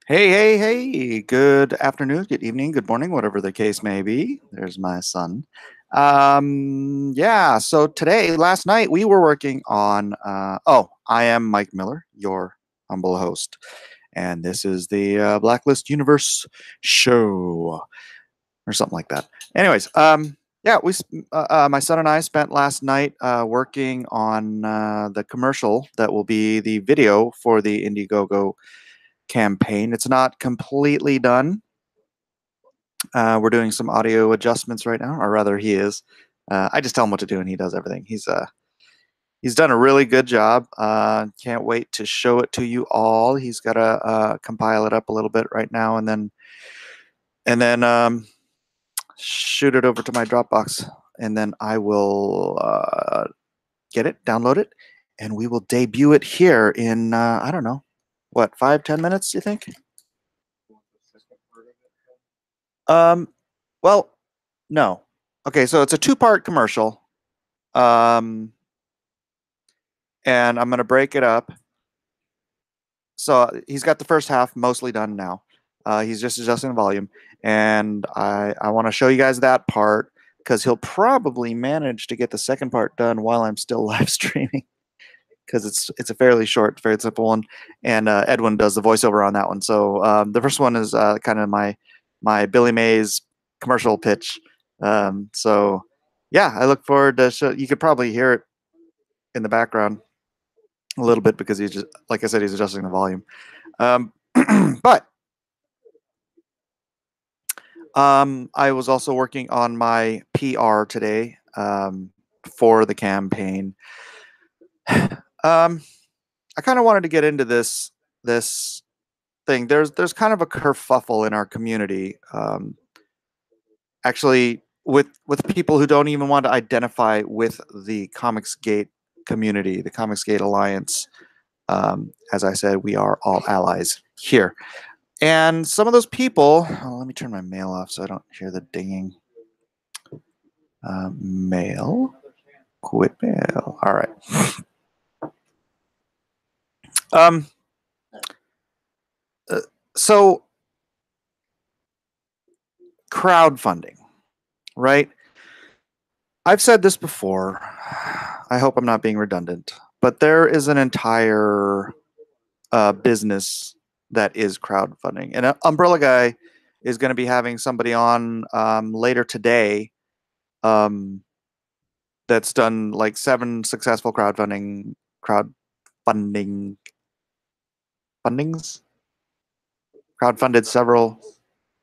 Hey, hey, hey, good afternoon, good evening, good morning, whatever the case may be. There's my son. Yeah, so last night, we were working on, I am Mike Miller, your humble host, and this is the Blacklist Universe show, or something like that. Anyways, yeah, my son and I spent last night working on the commercial that will be the video for the Indiegogo campaign. It's not completely done. We're doing some audio adjustments right now, or rather, he is. I just tell him what to do, and he does everything. He's done a really good job. Can't wait to show it to you all. He's got to compile it up a little bit right now, and then shoot it over to my Dropbox, and then I will get it, download it, and we will debut it here in I don't know, what, 5-10 minutes? You think? Um, well, no. Okay, so it's a two-part commercial. And I'm going to break it up. So he's got the first half mostly done now. He's just adjusting the volume. And I want to show you guys that part because he'll probably manage to get the second part done while I'm still live streaming because it's a fairly short, very simple one. And Edwin does the voiceover on that one. So the first one is kind of my Billy Mays commercial pitch. So yeah, I look forward to show. You could probably hear it in the background a little bit because he's just, like I said, he's adjusting the volume. But I was also working on my PR today for the campaign. I kind of wanted to get into this thing. There's kind of a kerfuffle in our community. Actually, with people who don't even want to identify with the Comicsgate community, the Comicsgate Alliance. As I said, we are all allies here. And some of those people, let me turn my mail off so I don't hear the dinging. Mail, quit mail. All right. So crowdfunding, right? I've said this before. I hope I'm not being redundant, but there is an entire business that is crowdfunding. And Umbrella Guy is going to be having somebody on later today that's done like 7 successful crowdfundings, crowdfunded several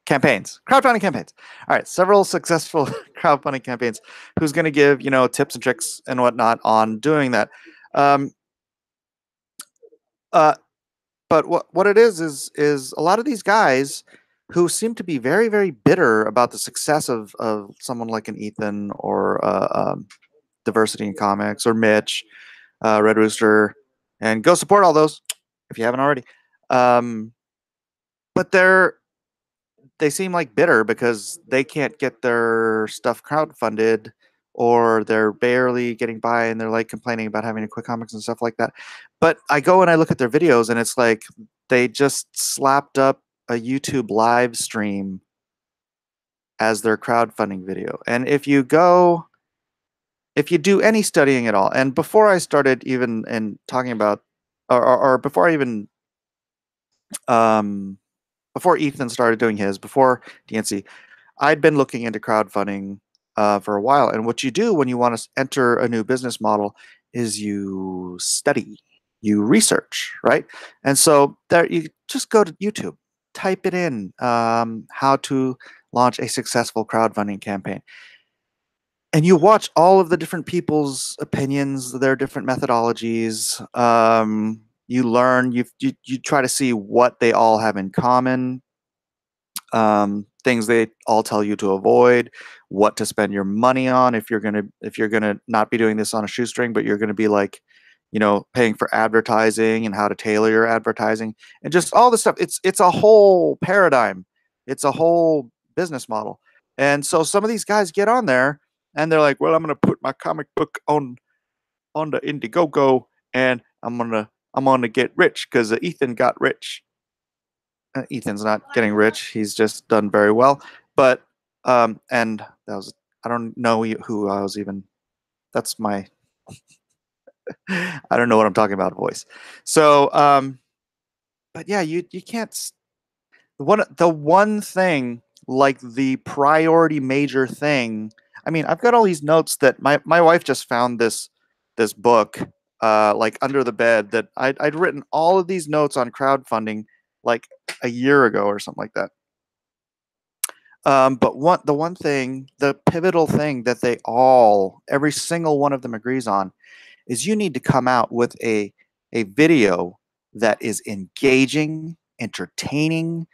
crowdfunding campaigns. All right, several successful crowdfunding campaigns. Who's going to give tips and tricks and whatnot on doing that? But what it is a lot of these guys who seem to be very, very bitter about the success of someone like an Ethan or Diversity in Comics or Mitch, Red Rooster, and go support all those if you haven't already. But they seem like bitter because they can't get their stuff crowdfunded, or they're barely getting by, and they're like complaining about having to quit comics and stuff like that. But I go and I look at their videos, and it's like they just slapped up a YouTube live stream as their crowdfunding video. And if you do any studying at all, and before I started even in talking about, or before I even before Ethan started doing his, before DNC, I'd been looking into crowdfunding for a while. And what you do when you want to enter a new business model is you study, you research, right? And so there, you just go to YouTube, type it in, how to launch a successful crowdfunding campaign. And you watch all of the different people's opinions, their different methodologies. You learn, you try to see what they all have in common, things they all tell you to avoid, what to spend your money on if you're gonna not be doing this on a shoestring, but you're gonna be like, paying for advertising and how to tailor your advertising and just all this stuff. It's a whole paradigm. It's a whole business model. And so some of these guys get on there and they're like, well, I'm gonna put my comic book on the Indiegogo and I'm gonna get rich because Ethan got rich. Ethan's not getting rich. He's just done very well. But and that was, I don't know who I was even. That's my I don't know what I'm talking about voice. So but yeah, you can't the one thing, like the priority major thing. I mean, I've got all these notes that my wife just found this book like under the bed that I'd written all of these notes on crowdfunding like a year ago or something like that. But the one thing, the pivotal thing that every single one of them agrees on is you need to come out with a video that is engaging, entertaining,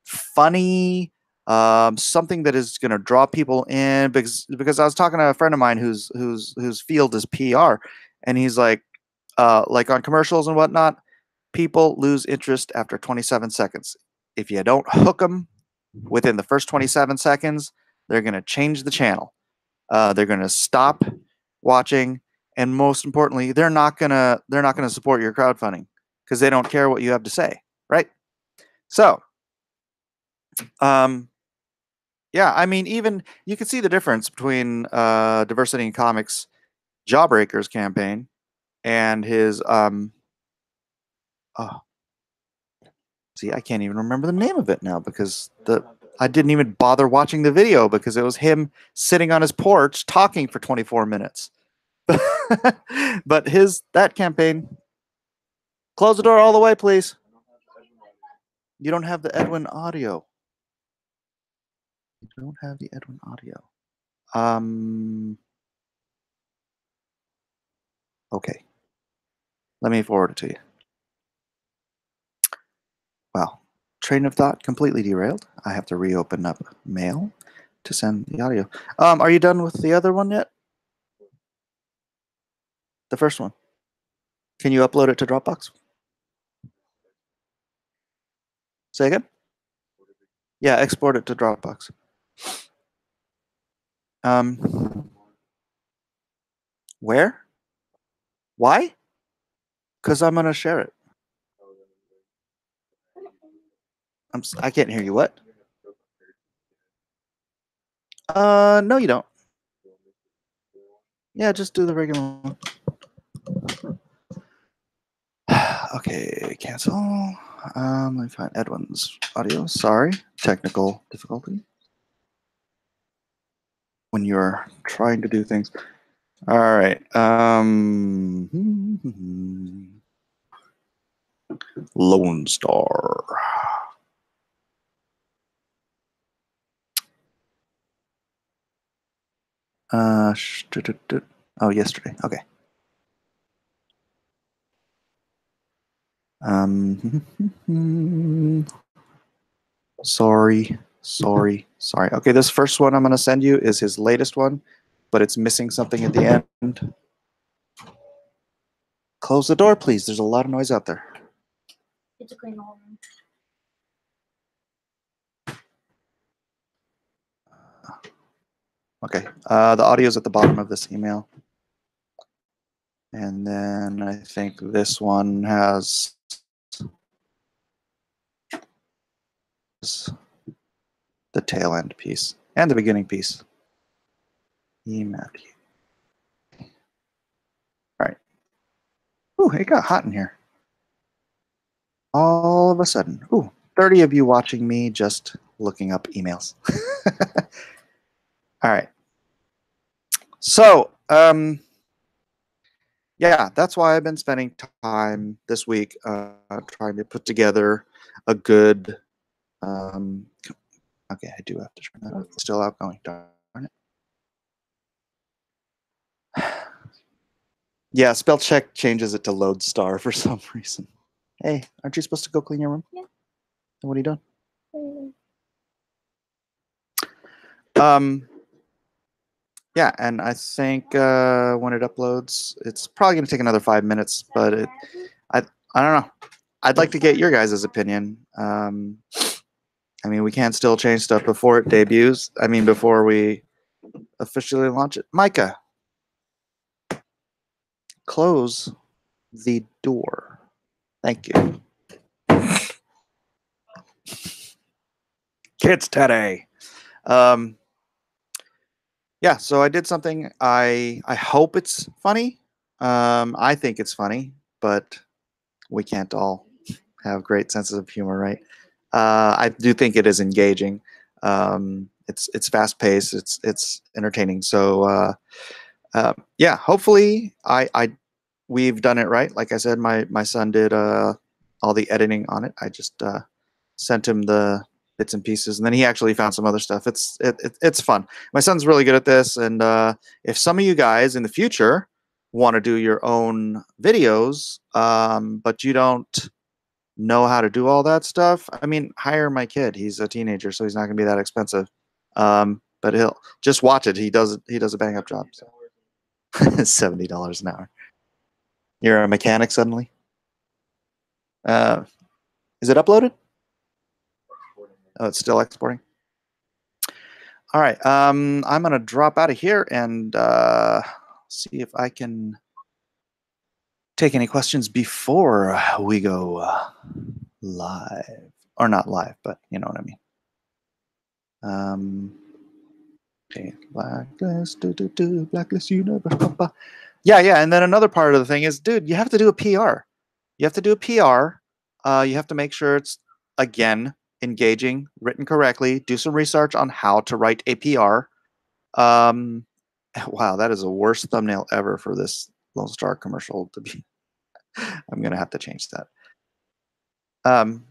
funny, something that is going to draw people in. Because I was talking to a friend of mine whose field is PR, and he's like on commercials and whatnot, people lose interest after 27 seconds. If you don't hook them within the first 27 seconds, they're going to change the channel. They're going to stop watching, and most importantly, they're not gonna support your crowdfunding because they don't care what you have to say, right? So, yeah, I mean, even you can see the difference between Diversity in Comics Jawbreakers campaign and his oh, see, I can't even remember the name of it now because I didn't even bother watching the video because it was him sitting on his porch talking for 24 minutes. But that campaign, close the door all the way, please. You don't have the Edwin audio. You don't have the Edwin audio. Okay. Let me forward it to you. Wow. Train of thought completely derailed. I have to reopen up mail to send the audio. Are you done with the other one yet? The first one. Can you upload it to Dropbox? Say again? Yeah, export it to Dropbox. Where? Why? Because I'm going to share it. I can't hear you. What? No, you don't. Yeah, just do the regular one. Okay, cancel. Let me find Edwin's audio. Sorry, technical difficulty. When you're trying to do things. All right. Lone Star. Oh, yesterday. Okay. Sorry. Okay, this first one I'm going to send you is his latest one, but it's missing something at the end. Close the door, please. There's a lot of noise out there. It's a clean whole room. Okay, the audio is at the bottom of this email. And then I think this one has the tail end piece and the beginning piece. Email. All right. Ooh, it got hot in here. All of a sudden. Ooh, 30 of you watching me just looking up emails. All right. So, yeah, that's why I've been spending time this week trying to put together a good. Okay, I do have to turn that off. It's still outgoing. Darn it. Yeah, spell check changes it to LONESTAR for some reason. Hey, aren't you supposed to go clean your room? Yeah. And what are you doing? Yeah, and I think when it uploads, it's probably going to take another 5 minutes, but I don't know. I'd like to get your guys' opinion. I mean, we can still change stuff before it debuts. I mean, before we officially launch it. Micah, close the door. Thank you. Kids today. Yeah, so I did something. I hope it's funny. I think it's funny, but we can't all have great senses of humor, right? I do think it is engaging. It's fast paced. It's entertaining. So yeah, hopefully I we've done it right. Like I said, my son did all the editing on it. I just sent him the bits and pieces, and then he actually found some other stuff. It's fun. My son's really good at this, and if some of you guys in the future want to do your own videos, but you don't know how to do all that stuff, I mean, hire my kid. He's a teenager, so he's not going to be that expensive. But he'll just watch it. He does a bang up job. So. $70 an hour. You're a mechanic suddenly. Is it uploaded? Oh, it's still exporting. All right. I'm gonna drop out of here and see if I can take any questions before we go live, or not live, but you know what I mean. Okay, blacklist, blacklist universe. Yeah, and then another part of the thing is, dude, you have to do a PR. You have to do a PR. You have to make sure it's, again, engaging, written correctly. Do some research on how to write a PR. Wow, that is the worst thumbnail ever for this Lone Star commercial to be. I'm going to have to change that. And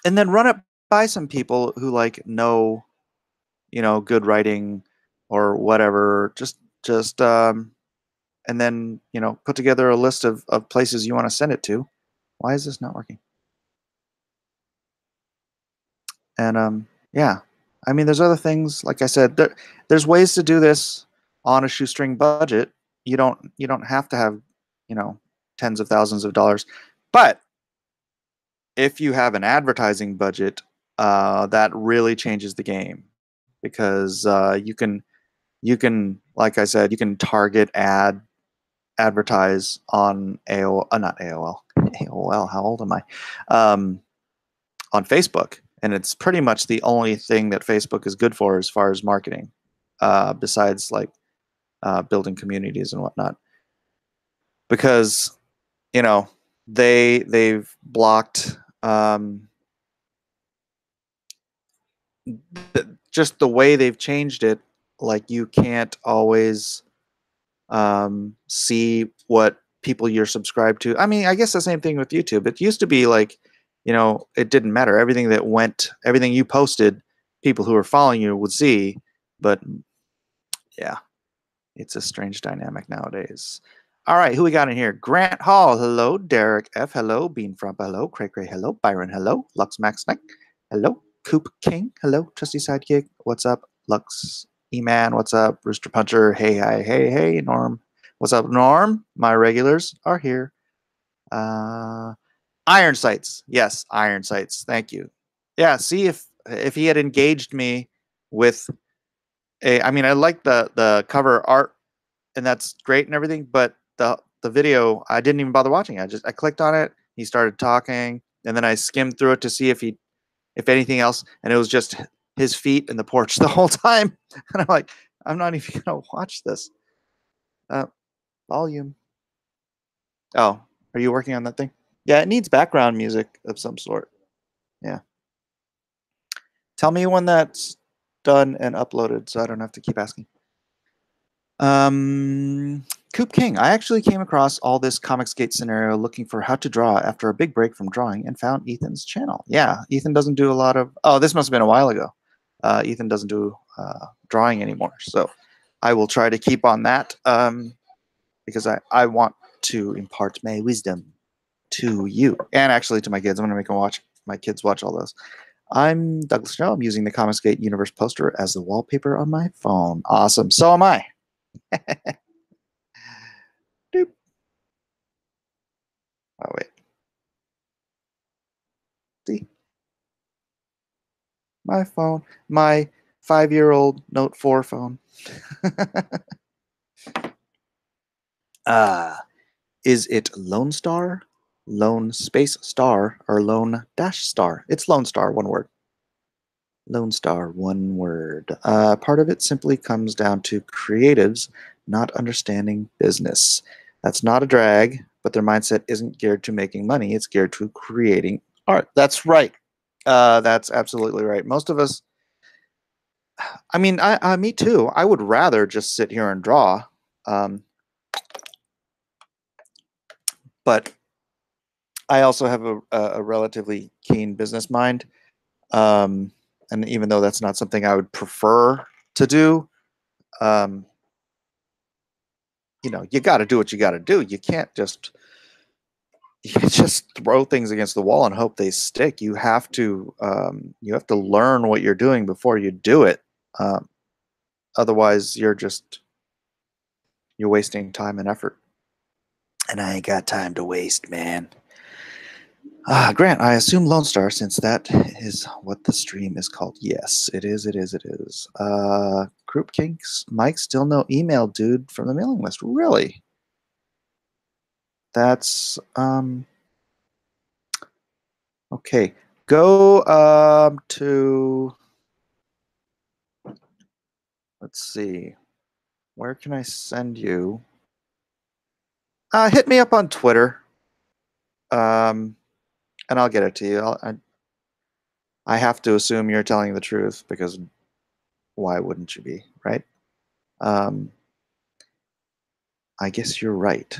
then run it by some people who like know, good writing or whatever. Just and then, put together a list of places you want to send it to. Why is this not working? And yeah, I mean, there's other things. Like I said, there's ways to do this on a shoestring budget. You don't have to have, tens of thousands of dollars. But if you have an advertising budget, that really changes the game, because you can, like I said, you can target advertise on AOL, not AOL, AOL. How old am I? On Facebook, and it's pretty much the only thing that Facebook is good for as far as marketing, besides like building communities and whatnot. Because they've blocked just the way they've changed it. Like, you can't always see what people you're subscribed to. I mean, I guess the same thing with YouTube. It used to be like, it didn't matter. Everything you posted, people who were following you would see. But yeah, it's a strange dynamic nowadays. All right, who we got in here? Grant Hall, hello. Derek F, hello. Bean Frump, hello. Cray Cray, hello. Byron, hello. Lux Max Neck, hello. Coop King, hello. Trusty Sidekick, what's up? Lux E-Man, what's up? Rooster Puncher, hey, hi, hey. Norm, what's up, Norm? My regulars are here. Iron Sights, yes, Iron Sights. Thank you. Yeah, see, if he had engaged me with I mean, I like the cover art, and that's great and everything, but the video, I didn't even bother watching. I clicked on it. He started talking, and then I skimmed through it to see if anything else, and it was just his feet in the porch the whole time. And I'm like, I'm not even gonna watch this. Volume. Oh, are you working on that thing? Yeah, it needs background music of some sort. Yeah. Tell me when that's done and uploaded, so I don't have to keep asking. Coop King, I actually came across all this Comicsgate scenario looking for how to draw after a big break from drawing, and found Ethan's channel. Yeah, Ethan doesn't do a lot of. Oh, this must have been a while ago. Ethan doesn't do drawing anymore, so I will try to keep on that, because I want to impart my wisdom to you, and actually to my kids. I'm going to make them watch. My kids watch all those. I'm Douglas Snow. I'm using the Comicsgate Universe poster as the wallpaper on my phone. Awesome. So am I. Doop. Oh, wait. See? My phone. My 5-year-old Note 4 phone. Is it Lone Star, Lone Space Star, or Lone Dash Star? It's Lone Star, one word. Lone Star, one word. Part of it simply comes down to creatives not understanding business. That's not a drag, but their mindset isn't geared to making money. It's geared to creating art. That's right. That's absolutely right. Most of us, I mean, me too. I would rather just sit here and draw. Um, but I also have a relatively keen business mind. Um, and even though that's not something I would prefer to do, um, you got to do what you got to do. You can't just throw things against the wall and hope they stick. You have to learn what you're doing before you do it. Um, Otherwise, you're wasting time and effort. And I ain't got time to waste, man. Grant, I assume Lone Star, since that is what the stream is called. Yes, it is, it is, it is. Group Kinks, Mike, still no email, dude, from the mailing list. Really? That's, okay. Go to, let's see, where can I send you? Hit me up on Twitter, and I'll get it to you. I have to assume you're telling the truth because why wouldn't you be, right? Um, I guess you're right.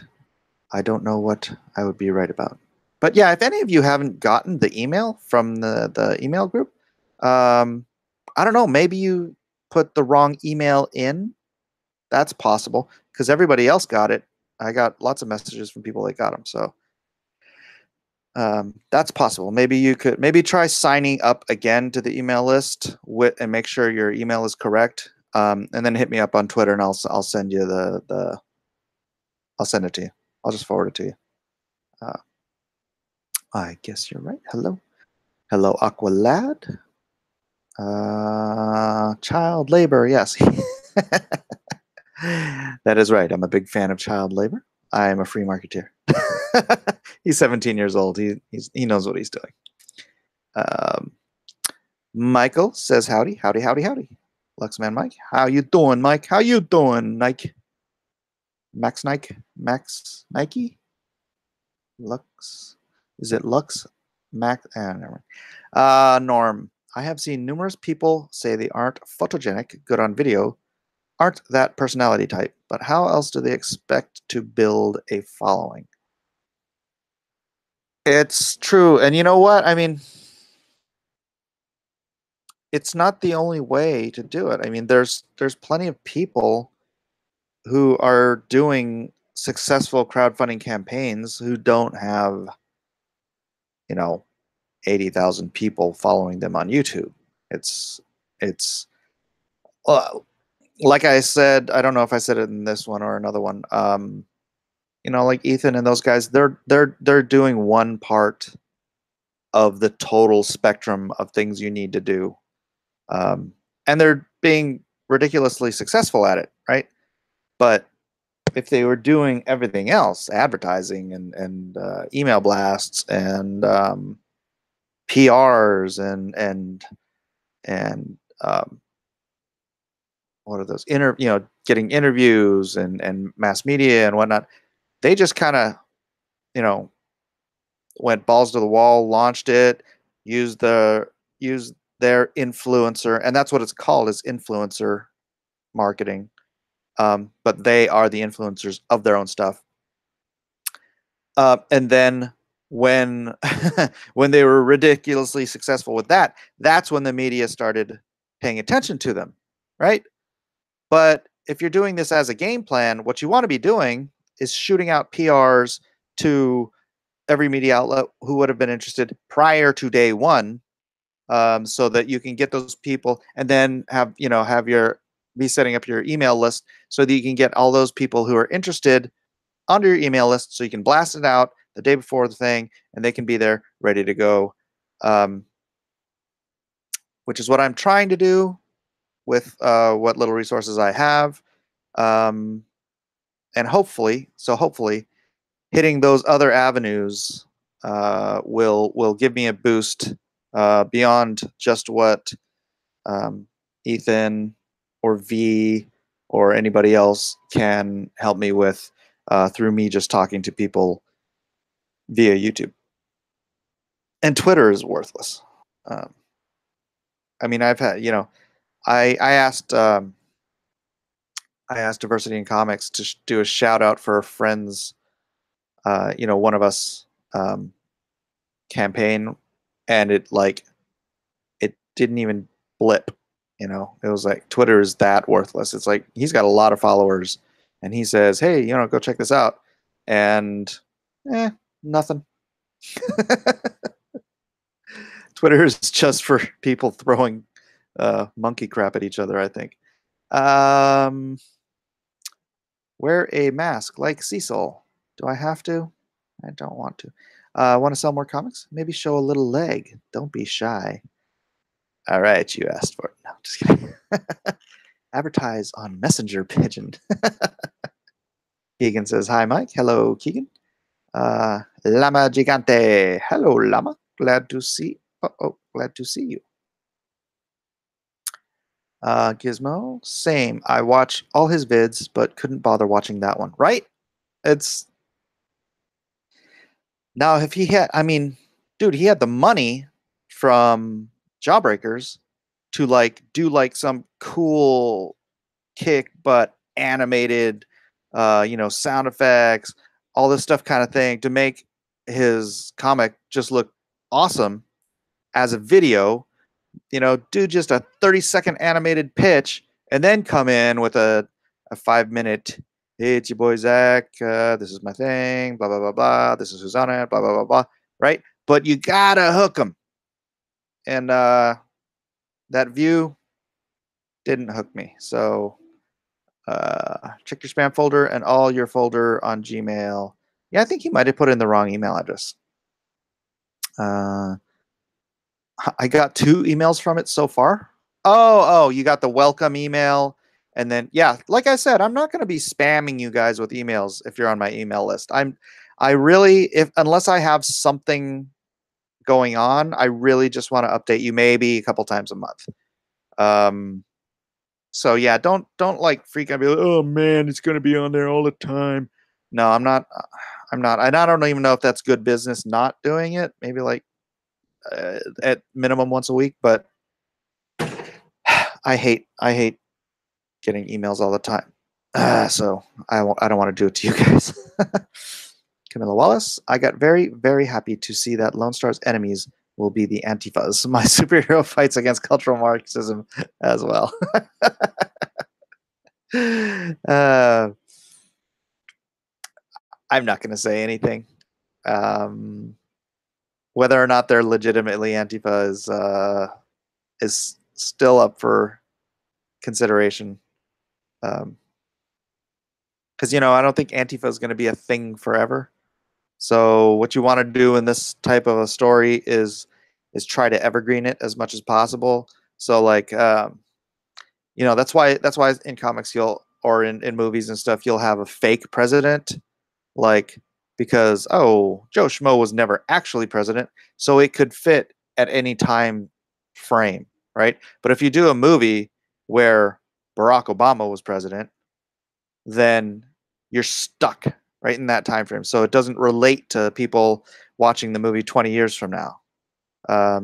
I don't know what I would be right about. But yeah, if any of you haven't gotten the email from the email group, I don't know, maybe you put the wrong email in. That's possible because everybody else got it. I got lots of messages from people that got them. So that's possible. Maybe you could try signing up again to the email list and make sure your email is correct. And then hit me up on Twitter and I'll send you I'll send it to you. I'll just forward it to you. Uh, I guess you're right. Hello. Hello, Aqualad. Child labor, yes. That is right. I'm a big fan of child labor. I am a free marketeer. He's 17 years old. He knows what he's doing. Um, Michael says howdy, howdy, howdy, howdy. Luxman Mike, how you doing, Mike? How you doing, Nike? Max Nike? Max Nike? Lux? Is it Lux? Max? Never mind. Norm, I have seen numerous people say they aren't photogenic, good on video, aren't that personality type, but how else do they expect to build a following? It's true. And you know what? I mean, it's not the only way to do it. I mean, there's plenty of people who are doing successful crowdfunding campaigns who don't have, you know, 80,000 people following them on YouTube. It's uh, like I said, I don't know if I said it in this one or another one. Like Ethan and those guys, they're doing one part of the total spectrum of things you need to do, and they're being ridiculously successful at it, right? But if they were doing everything else, advertising and email blasts and PRs and what are those getting interviews and mass media and whatnot, they just kind of you know went balls to the wall, launched it, used used their influencer, and that's what it's called, is influencer marketing. But they are the influencers of their own stuff. And then when when they were ridiculously successful with that, that's when the media started paying attention to them, right? But if you're doing this as a game plan, what you want to be doing is shooting out PRs to every media outlet who would have been interested prior to day one, so that you can get those people and then have your be setting up your email list so that you can get all those people who are interested onto your email list so you can blast it out the day before the thing and they can be there ready to go, um, which is what I'm trying to do with what little resources I have, um, and hopefully hitting those other avenues will give me a boost beyond just what Ethan or V or anybody else can help me with through me just talking to people via YouTube. And Twitter is worthless. Um, I mean, I've had, I asked Diversity in Comics to do a shout out for a friend's, one of us um, campaign, and it didn't even blip. It was like Twitter is that worthless. It's like he's got a lot of followers, and he says, "Hey, go check this out," and nothing. Twitter is just for people throwing monkey crap at each other, I think. Wear a mask like Cecil. Do I have to? I don't want to. Want to sell more comics? Maybe show a little leg. Don't be shy. All right, you asked for it. No, just kidding. Advertise on Messenger Pigeon. Keegan says, "Hi, Mike. Hello, Keegan. Llama Gigante. Hello, Llama. Glad to see. Glad to see you." Gizmo, same. I watch all his vids, but couldn't bother watching that one. Right? It's now if he had, I mean, dude, he had the money from Jawbreakers to do some cool kick butt animated, sound effects, all this stuff kind of thing to make his comic just look awesome as a video. Do just a 30-second animated pitch and then come in with a 5-minute, "Hey, it's your boy Zach. This is my thing, blah, blah, blah, blah. This is who's on it, blah, blah, blah, blah." Right? But you gotta hook them. And that view didn't hook me. So check your spam folder and all your folder on Gmail. Yeah, I think he might have put in the wrong email address. I got 2 emails from it so far. Oh, you got the welcome email. And then, yeah, like I said, I'm not going to be spamming you guys with emails if you're on my email list. I really, unless I have something going on, I really just want to update you maybe a couple times a month. So yeah, don't like freak out and be like, "Oh man, it's going to be on there all the time." No, I'm not. And I don't even know if that's good business not doing it. Maybe at minimum once a week, but I hate getting emails all the time. So I don't want to do it to you guys. Camilla Wallace, I got very, very happy to see that Lone Star's enemies will be the Antifas. My superhero fights against cultural Marxism as well. I'm not going to say anything. Whether or not they're legitimately Antifa is still up for consideration. Because I don't think Antifa is going to be a thing forever. So what you want to do in this type of a story is try to evergreen it as much as possible. So that's why in comics or in movies and stuff you'll have a fake president, because Joe Schmo was never actually president, so it could fit at any time frame, right? But if you do a movie where Barack Obama was president, then you're stuck right in that time frame. So it doesn't relate to people watching the movie 20 years from now. Yeah.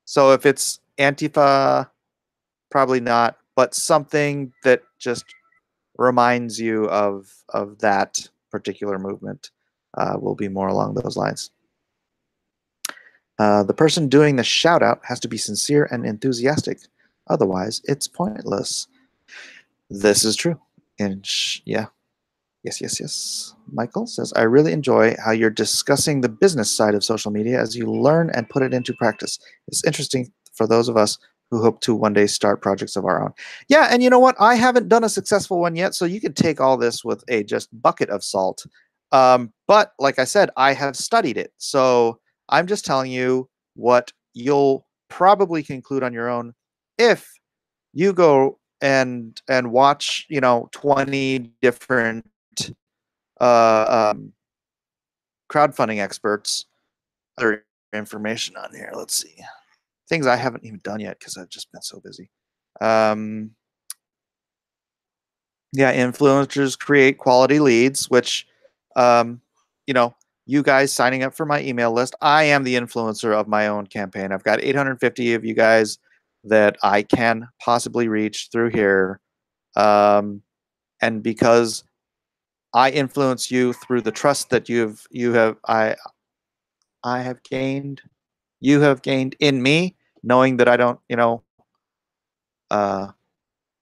So if it's Antifa, probably not, but something that just reminds you of that particular movement will be more along those lines. The person doing the shout out has to be sincere and enthusiastic. Otherwise, it's pointless. This is true. And yeah. Yes. Michael says, "I really enjoy how you're discussing the business side of social media as you learn and put it into practice. It's interesting for those of us who hope to one day start projects of our own." Yeah, and you know what? I haven't done a successful one yet, so you can take all this with a just bucket of salt. But like I said, I have studied it. So I'm just telling you what you'll probably conclude on your own if you go and watch 20 different crowdfunding experts. Other information on here. Let's see. things I haven't even done yet because I've just been so busy. Yeah, influencers create quality leads, which, you know, you guys signing up for my email list, I am the influencer of my own campaign. I've got 850 of you guys that I can possibly reach through here. And because I influence you through the trust that I have gained, you have gained in me, knowing that I don't, uh,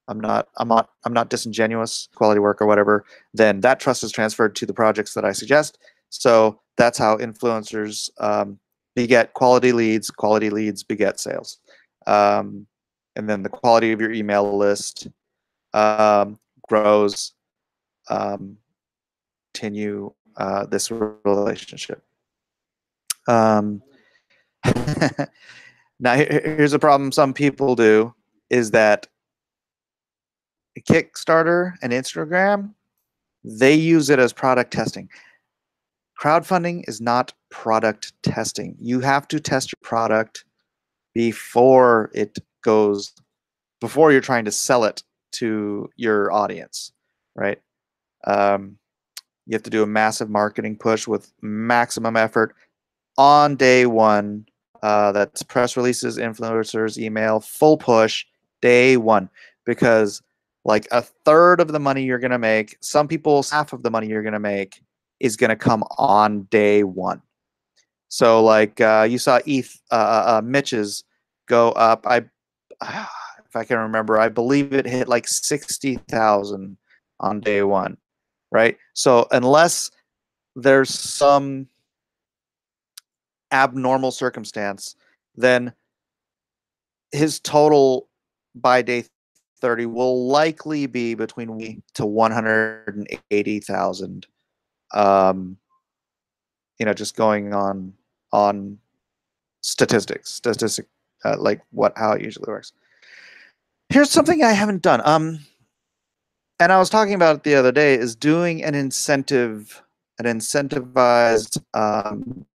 I'm not disingenuous, quality work or whatever, then that trust is transferred to the projects that I suggest. So that's how influencers beget quality leads beget sales. And then the quality of your email list grows, continue this relationship. Now, here's a problem some people do is that Kickstarter and Instagram, they use it as product testing. Crowdfunding is not product testing. You have to test your product before before you're trying to sell it to your audience, right? You have to do a massive marketing push with maximum effort on day one. That's press releases, influencers, email, full push, day one. Because like a third of the money you're going to make, some people's half of the money you're going to make is going to come on day one. So like you saw Mitch's go up. If I can remember, I believe it hit like 60,000 on day one, right? So unless there's some abnormal circumstance, then his total by day 30 will likely be between to 180,000. Just going on statistics, like how it usually works. Here's something I haven't done. And I was talking about it the other day, is doing an incentivized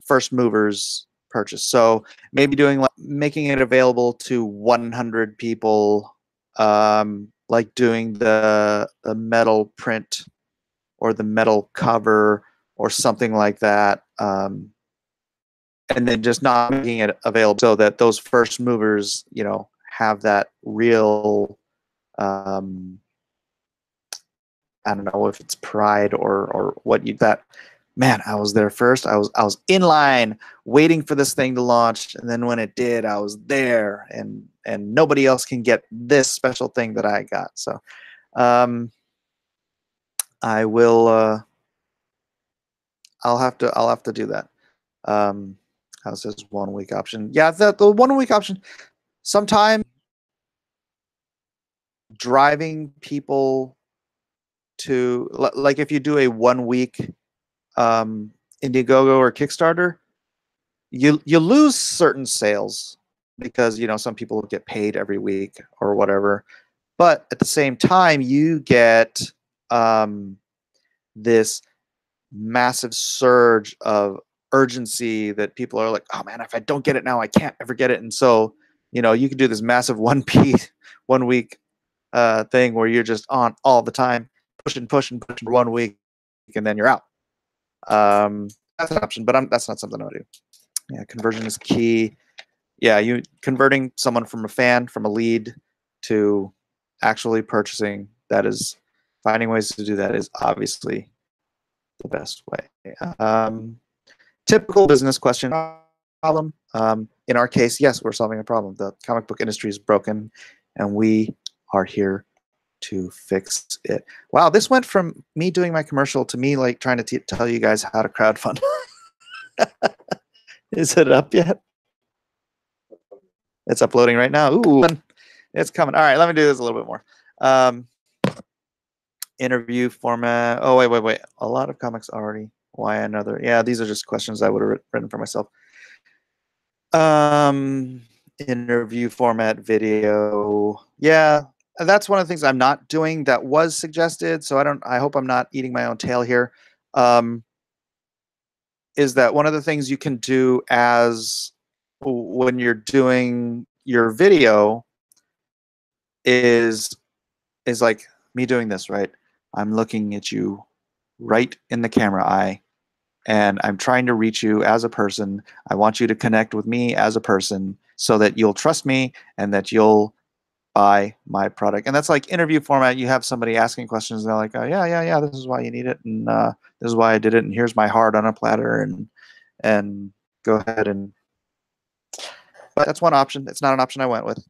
first movers purchase. So maybe making it available to 100 people, like doing the metal print or the metal cover or something like that. And then just not making it available so that those first movers, have that real, I don't know if it's pride or what man, I was there first. I was in line waiting for this thing to launch, and then when it did, I was there, and nobody else can get this special thing that I got. So, I will. I'll have to do that. How's this 1 week option? Yeah, the 1 week option. Sometime driving people to, like, if you do a 1 week Indiegogo or Kickstarter, you lose certain sales because some people get paid every week or whatever, but at the same time you get this massive surge of urgency that people are like, oh man, if I don't get it now, I can't ever get it. And so you can do this massive 1 week thing where you're just on all the time, pushing for 1 week, and then you're out. That's an option, but that's not something I do. Yeah, conversion is key. Yeah, you converting someone from a fan, from a lead to actually purchasing, that is, finding ways to do that is obviously the best way. Typical business question, problem. In our case, yes, we're solving a problem. The comic book industry is broken, and we are here to fix it. Wow, this went from me doing my commercial to me like trying to tell you guys how to crowdfund. Is it up yet? It's uploading right now. Ooh, it's coming. All right, let me do this a little bit more. Interview format. Oh, wait. A lot of comics already. Why another? Yeah, these are just questions I would have written for myself. Interview format, video. Yeah, that's one of the things I'm not doing that was suggested. So I hope I'm not eating my own tail here. Is that one of the things you can do as when you're doing your video is like me doing this, right? I'm looking at you right in the camera eye, and I'm trying to reach you as a person. I want you to connect with me as a person so that you'll trust me and that you'll buy my product. And that's like interview format. You have somebody asking questions, and they're like, oh, yeah, this is why you need it, and this is why I did it, and here's my heart on a platter, and go ahead and. But that's one option. It's not an option I went with.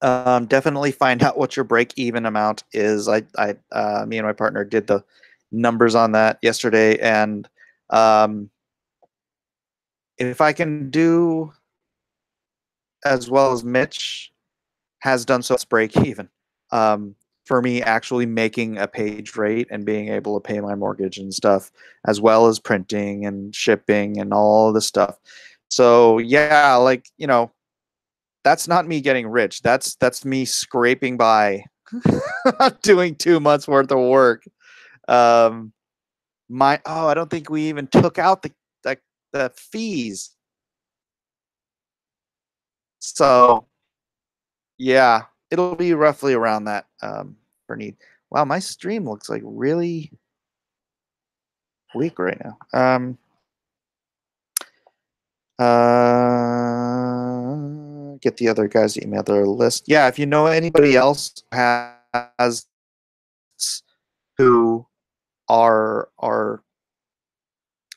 Definitely find out what your break-even amount is. Me and my partner did the numbers on that yesterday, and if I can do as well as Mitch has done, so it's break-even. For me, actually making a page rate and being able to pay my mortgage and stuff, as well as printing and shipping and all the stuff. So yeah, like, that's not me getting rich. That's me scraping by, doing 2 months worth of work. I don't think we even took out the fees. So yeah, it'll be roughly around that for need. Wow, my stream looks like really weak right now. Get the other guys to email their list. Yeah, if you know anybody else has who are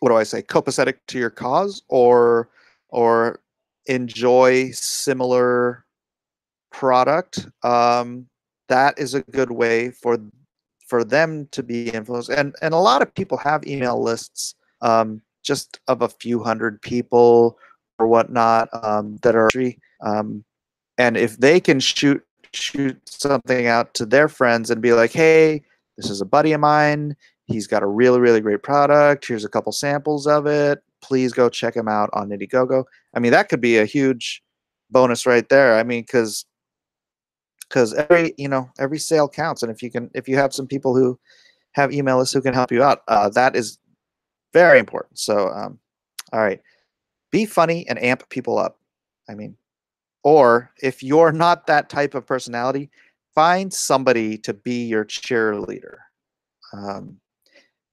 what do I say, copacetic to your cause, or enjoy similar product, that is a good way for them to be influenced. And a lot of people have email lists, just of a few hundred people or whatnot, that are and if they can shoot something out to their friends and be like, hey, this is a buddy of mine, he's got a really, really great product, here's a couple samples of it, please go check him out on Indiegogo. I mean, that could be a huge bonus right there. I mean, because every sale counts, and if you have some people who have email lists who can help you out, that is very important. So all right, be funny and amp people up. I mean, or if you're not that type of personality, find somebody to be your cheerleader. um,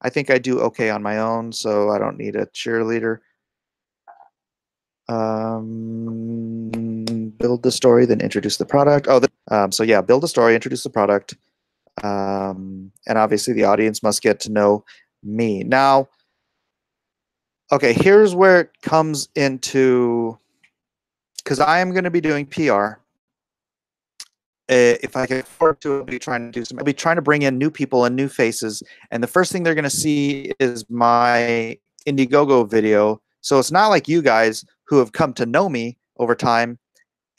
I think I do okay on my own, so I don't need a cheerleader. Build the story, then introduce the product. So yeah, build a story, introduce the product, and obviously the audience must get to know me. Now, okay, here's where it comes into, because I am going to be doing PR. If I can afford to, I'll be trying to bring in new people and new faces, and the first thing they're going to see is my Indiegogo video. So it's not like you guys who have come to know me over time.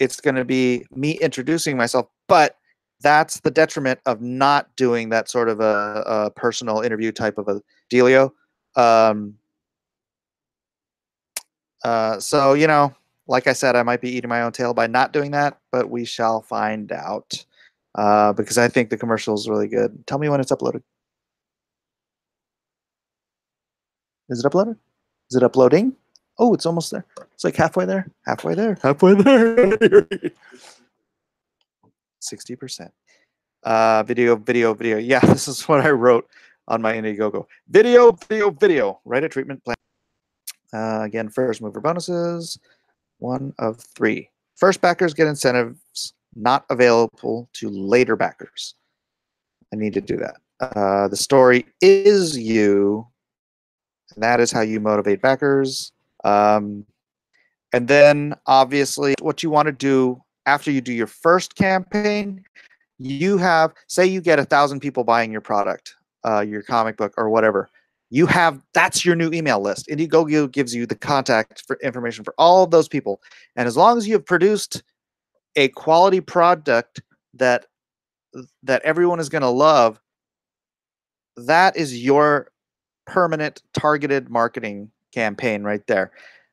It's going to be me introducing myself, but that's the detriment of not doing that sort of a personal interview type of a dealio. So, like I said, I might be eating my own tail by not doing that, but we shall find out, because I think the commercial is really good. Tell me when it's uploaded. Is it uploaded? Is it uploading? Oh, it's almost there. It's like halfway there. Halfway there. Halfway there. 60%. Video. Yeah, this is what I wrote on my Indiegogo. Video. Write a treatment plan. Again, first mover bonuses. 1 of 3. First backers get incentives not available to later backers. I need to do that. The story is you, and that is how you motivate backers. And then, obviously, what you want to do after you do your first campaign, say you get 1,000 people buying your product, your comic book or whatever. That's your new email list. Indiegogo gives you the contact information for all of those people. And as long as you have produced a quality product that everyone is going to love, that is your permanent targeted marketing campaign right there.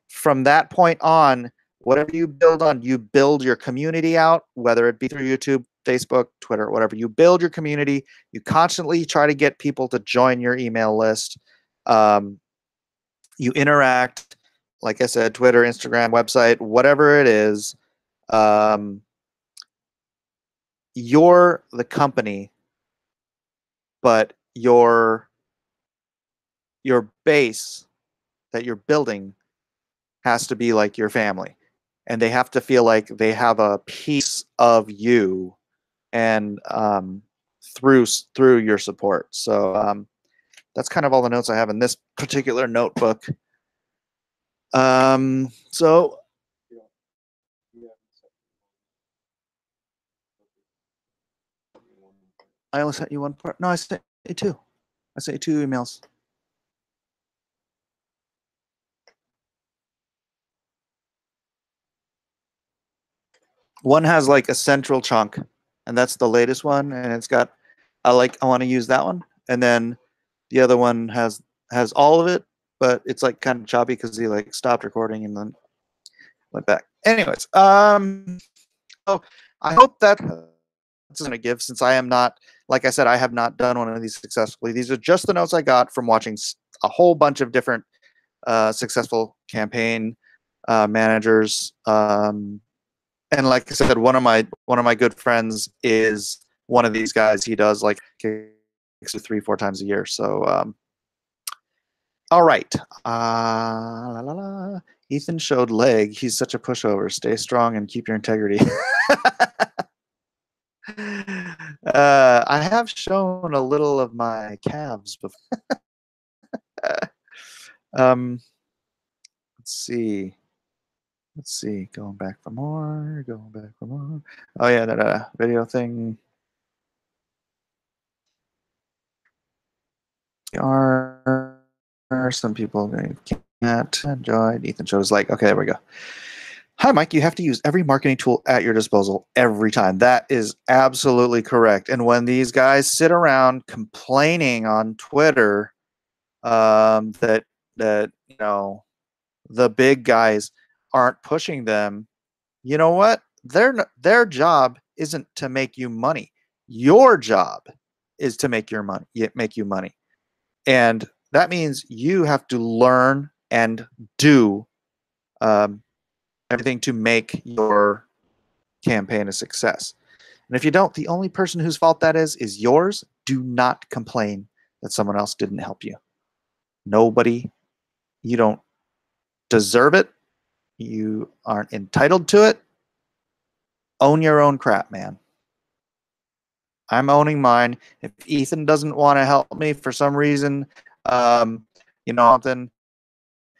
From that point on, whatever you build your community out, whether it be through YouTube, Facebook, Twitter, whatever. You build your community. You constantly try to get people to join your email list. You interact. like I said, Twitter, Instagram, website, whatever it is, you're the company, but your base that you're building has to be like your family, and they have to feel like they have a piece of you, and through your support. So that's kind of all the notes I have in this particular notebook. So I only sent you one part. No, I sent you two. I sent you 2 emails. One has like a central chunk, and that's the latest one, and it's got I want to use that one, and then the other one has all of it, but it's like kind of choppy because he like stopped recording and then went back. Anyways, so I hope that's going to give, since I am not, like I said, I have not done one of these successfully. These are just the notes I got from watching a whole bunch of different successful campaign managers. And like I said, one of my good friends is one of these guys. He does like 3-4 times a year. So all right. La, la, la. Ethan showed leg. He's such a pushover. Stay strong and keep your integrity. I have shown a little of my calves before. Let's see. Let's see. Going back for more. Going back for more. Oh yeah, that video thing. Are some people can't enjoy? Ethan shows like, okay, there we go. Hi, Mike. You have to use every marketing tool at your disposal every time. That is absolutely correct. And when these guys sit around complaining on Twitter that the big guys aren't pushing them, you know what? Their job isn't to make you money. Your job is to make you money. And that means you have to learn and do everything to make your campaign a success. And if you don't, the only person whose fault that is yours. Do not complain that someone else didn't help you. Nobody, you don't deserve it. You aren't entitled to it. Own your own crap, man. I'm owning mine. If Ethan doesn't want to help me for some reason, something,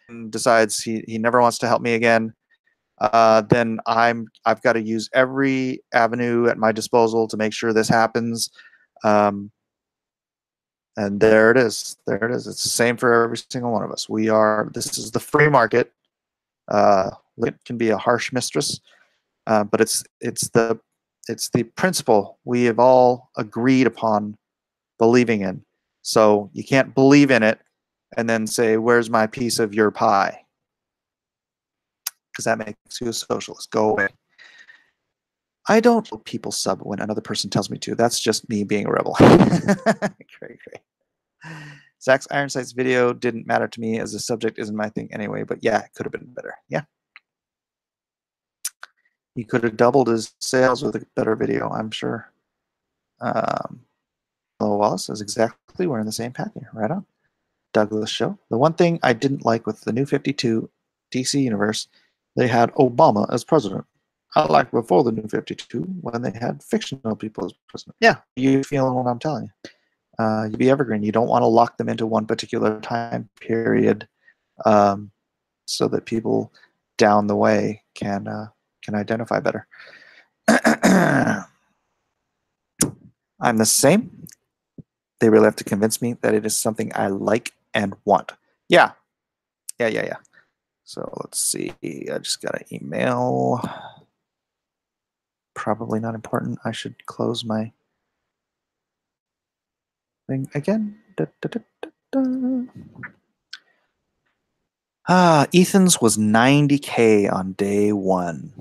and decides he never wants to help me again, then I've got to use every avenue at my disposal to make sure this happens. And there it is. There it is. It's the same for every single one of us. This is the free market. It can be a harsh mistress, but it's the principle we have all agreed upon believing in. So you can't believe in it and then say, "Where's my piece of your pie?" Because that makes you a socialist. Go away. I don't let people sub when another person tells me to. That's just me being a rebel. Great. Zach's Ironsights video didn't matter to me as the subject isn't my thing anyway, but yeah, it could have been better. Yeah. He could have doubled his sales with a better video, I'm sure. Hello, Wallace is exactly, we're in the same path here. Right on. Douglas Show. The one thing I didn't like with the new 52 DC universe, they had Obama as president. I liked before the new 52 when they had fictional people as president. Yeah, you feeling what I'm telling you. You be evergreen. You don't want to lock them into one particular time period, so that people down the way can identify better. I'm the same. They really have to convince me that it is something I like and want. Yeah. So let's see. I just got an email. Probably not important. I should close my thing again. Ethan's was 90K on day one.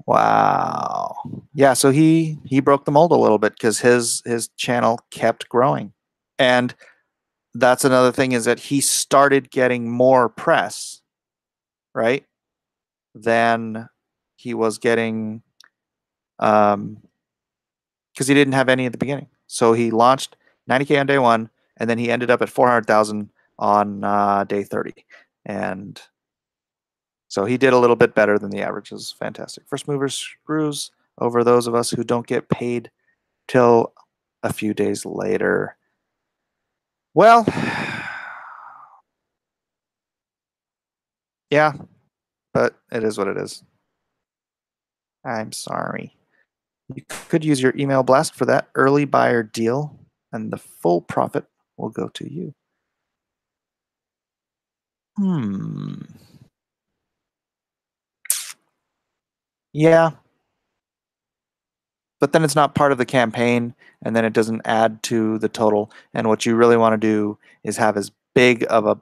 Wow. Yeah, so he broke the mold a little bit because his channel kept growing. And that's another thing, is that he started getting more press right, than he was getting, because he didn't have any at the beginning. So he launched 90K on day one, and then he ended up at 400,000 on day 30. And so he did a little bit better than the average. Is fantastic. First mover screws over those of us who don't get paid till a few days later. Well, yeah, but it is what it is. I'm sorry. You could use your email blast for that early buyer deal, and the full profit will go to you. Yeah, but then it's not part of the campaign, and then it doesn't add to the total. And what you really want to do is have as big of a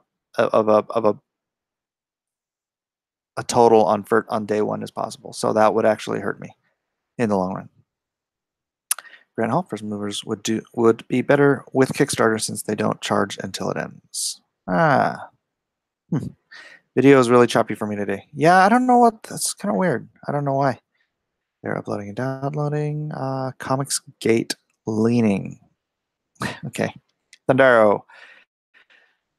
total on day one as possible. So that would actually hurt me in the long run. Grand Hall first movers would be better with Kickstarter since they don't charge until it ends. Video is really choppy for me today. Yeah, I don't know what. That's kind of weird. I don't know why. They're uploading and downloading. Comics Gate leaning. Okay. Thundaro.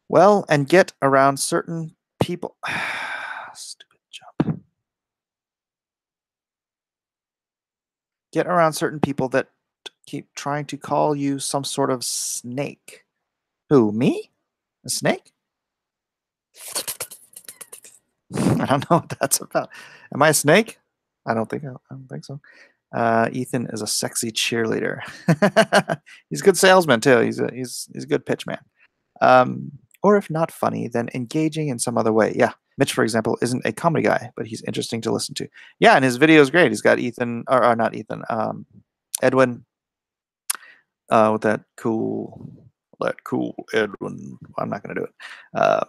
Well, and get around certain people. Stupid jump. Get around certain people that keep trying to call you some sort of snake. Who, me? A snake? I don't know what that's about. Am I a snake? I don't think so. Ethan is a sexy cheerleader. He's a good salesman too. He's a good pitch man. Or if not funny, then engaging in some other way. Yeah, Mitch, for example, isn't a comedy guy, but he's interesting to listen to. Yeah, and his video is great. He's got Ethan, or not Ethan, Edwin, with that cool Edwin. I'm not going to do it.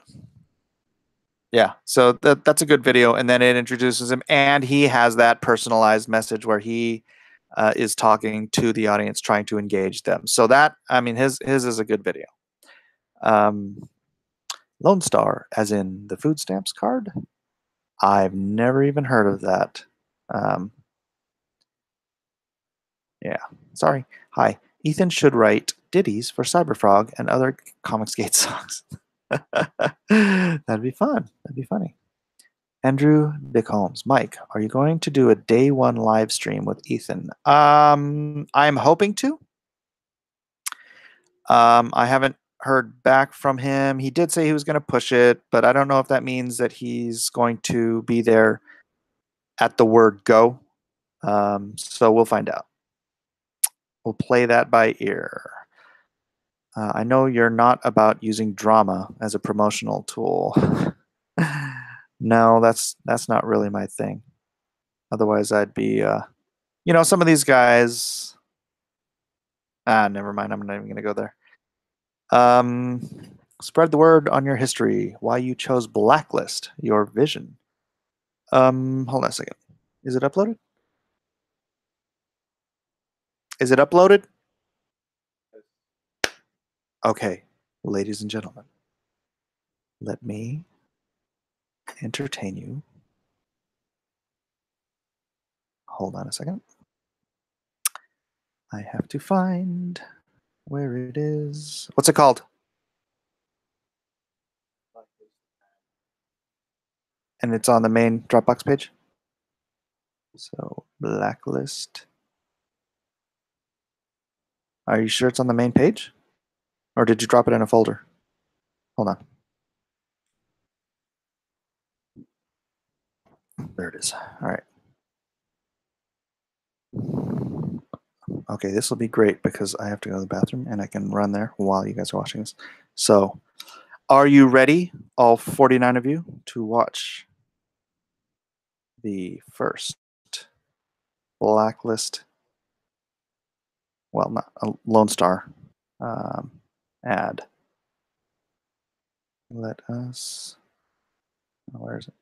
Yeah, so that's a good video, and then it introduces him, and he has that personalized message where he is talking to the audience, trying to engage them. So that, I mean, his is a good video. Lone Star, as in the food stamps card. I've never even heard of that. Yeah, sorry. Hi, Ethan should write ditties for Cyberfrog and other Comicsgate songs. That'd be fun. That'd be funny. Andrew Dick Holmes. Mike, are you going to do a day one live stream with Ethan? I'm hoping to. I haven't heard back from him. He did say he was going to push it, but I don't know if that means that he's going to be there at the word go. So we'll find out. We'll play that by ear. I know you're not about using drama as a promotional tool. No, that's not really my thing. Otherwise, I'd be, some of these guys. Never mind. I'm not even going to go there. Spread the word on your history. Why you chose Blacklist? Your vision. Hold on a second. Is it uploaded? Is it uploaded? Okay, ladies and gentlemen, let me entertain you. Hold on a second. I have to find where it is. What's it called? And it's on the main Dropbox page. So, Blacklist. Are you sure it's on the main page? Or did you drop it in a folder? Hold on. There it is. All right. Okay, this will be great because I have to go to the bathroom and I can run there while you guys are watching this. So, are you ready, all 49 of you, to watch the first Blacklist, well, not a Lone Star ad? Let us, where is it?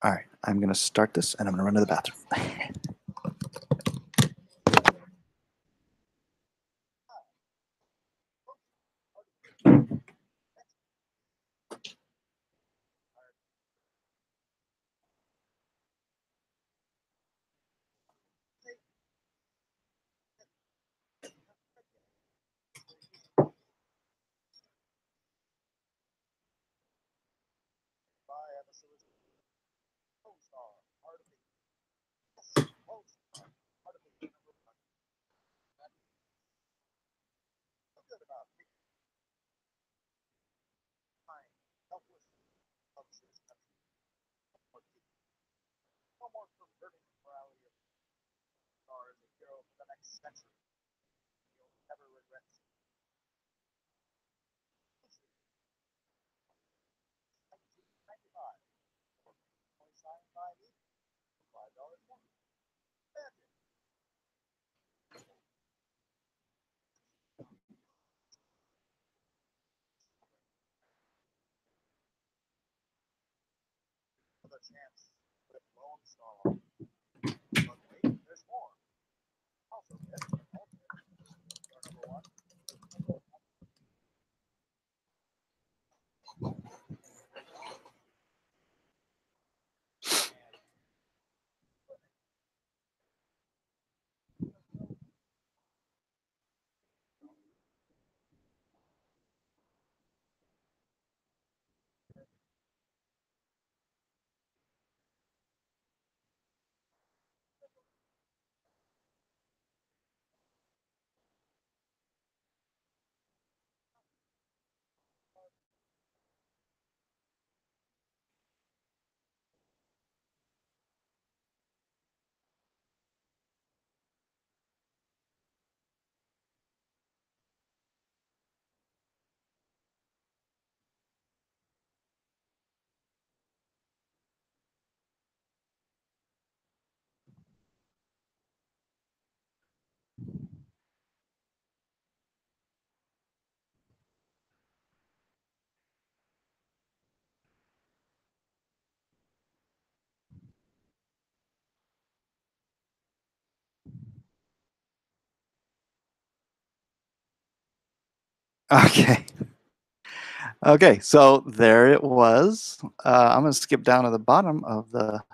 All right, I'm going to start this and I'm going to run to the bathroom. Okay. Okay, so there it was. I'm going to skip down to the bottom of the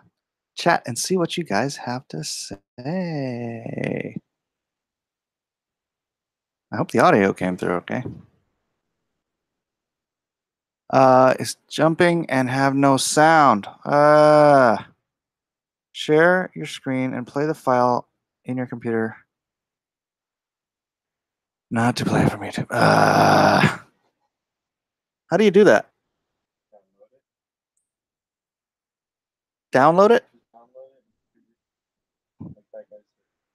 chat and see what you guys have to say. I hope the audio came through okay. It's jumping and have no sound. Share your screen and play the file in your computer. Not to play from YouTube. How do you do that? Download it?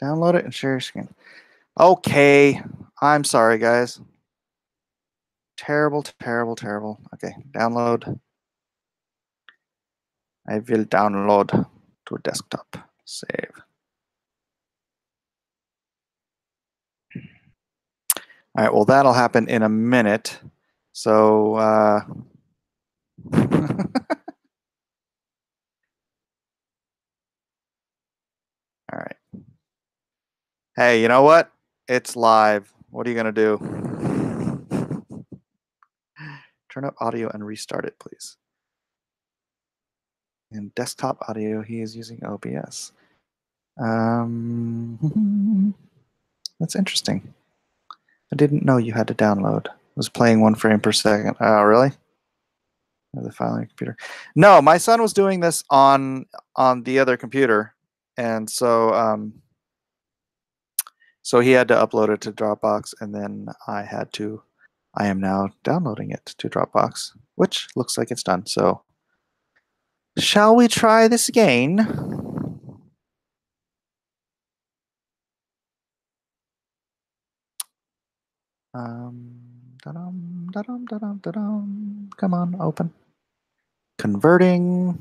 Download it and share your screen. Okay. I'm sorry, guys. Terrible, terrible, terrible. Okay, download. I will download to desktop. Save. All right, well, that'll happen in a minute. So, all right. Hey, you know what? It's live. What are you going to do? Turn up audio and restart it, please. In desktop audio, he is using OBS. That's interesting. I didn't know you had to download. It was playing 1 frame per second. Oh, really? The file on your computer. No, my son was doing this on the other computer, and so he had to upload it to Dropbox, and then I am now downloading it to Dropbox, which looks like it's done. So, shall we try this again? Da-dum, da-dum, da-dum, da-dum. Come on, open. Converting.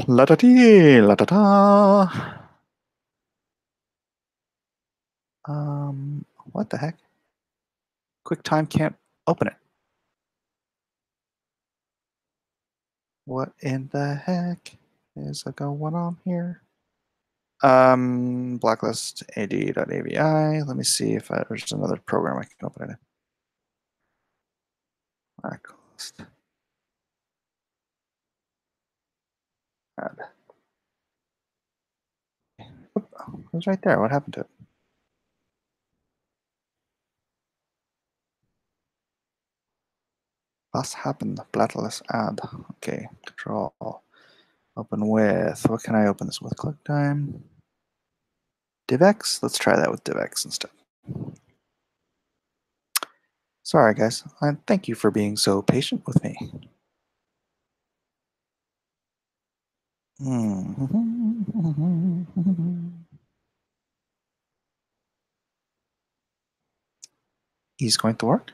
La-da-dee, la-da-da. What the heck? QuickTime can't open it. What in the heck is going on here? Blacklist ad.avi. Let me see if there's another program I can open it in. Blacklist. Add. Oop, it was right there. What happened to it? What's happened? Blacklist add. Okay, control. Open with. What can I open this with? QuickTime. DivX. Let's try that with DivX instead. Sorry, guys. And thank you for being so patient with me. He's going to work?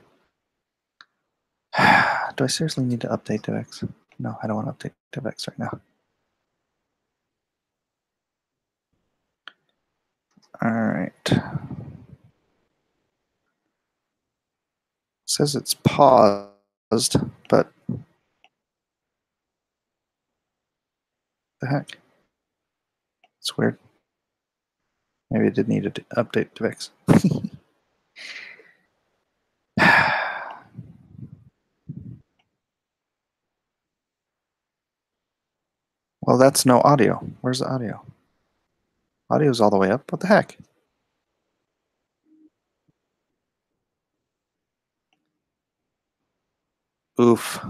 Do I seriously need to update DevX? No, I don't want to update DevX right now. All right. It says it's paused, but the heck? It's weird. Maybe it did need to update DevX. Well, that's no audio. Where's the audio? Audio's all the way up. What the heck? Oof.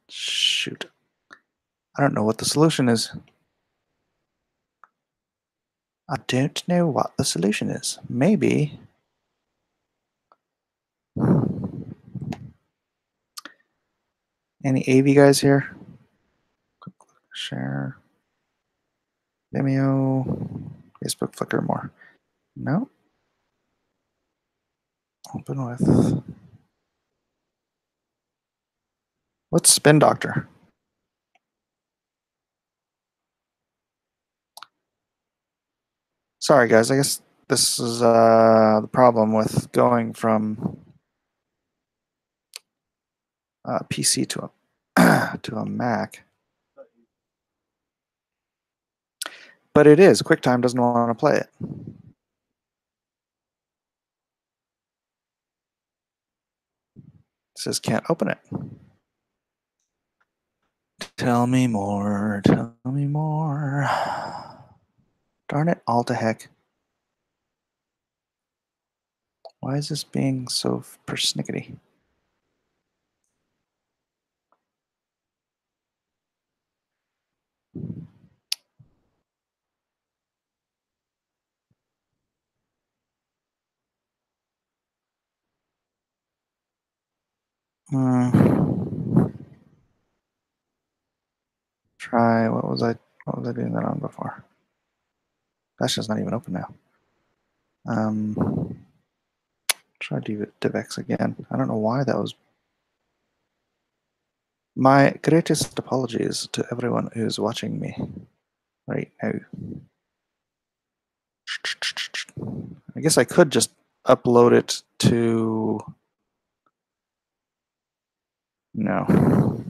Shoot. I don't know what the solution is. I don't know what the solution is. Maybe. Any AV guys here? Share. Vimeo. Facebook, Flickr, more. No. Open with. What's Spin Doctor? Sorry, guys. I guess this is the problem with going from PC to a to a Mac. But it is. QuickTime doesn't want to play it. It says can't open it. Tell me more. Tell me more. Darn it, all to heck. Why is this being so persnickety? Try what was I doing that on before? That's just not even open now. Try DivX again. I don't know why that was. My greatest apologies to everyone who's watching me right now. I guess I could just upload it to. No.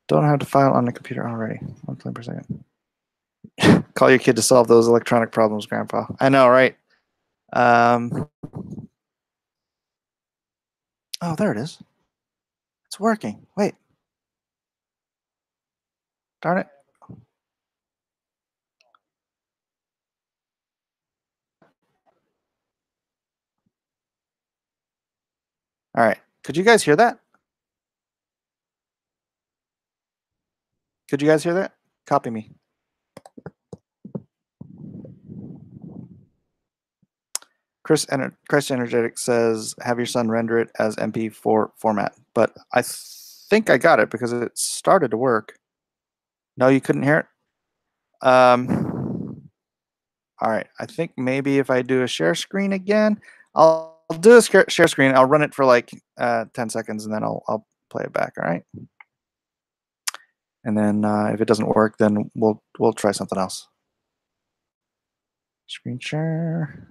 Don't have the file on the computer already. 1 flame per second. Call your kid to solve those electronic problems, Grandpa. I know, right? Oh, there it is. It's working. Wait. Darn it. All right. Could you guys hear that? Could you guys hear that? Copy me. Chris Energetic says, have your son render it as MP4 format. But I think I got it because it started to work. No, you couldn't hear it? All right. I think maybe if I do a share screen again, I'll do a share screen. I'll run it for like 10 seconds and then I'll play it back. All right. And then if it doesn't work, then we'll try something else. Screen share.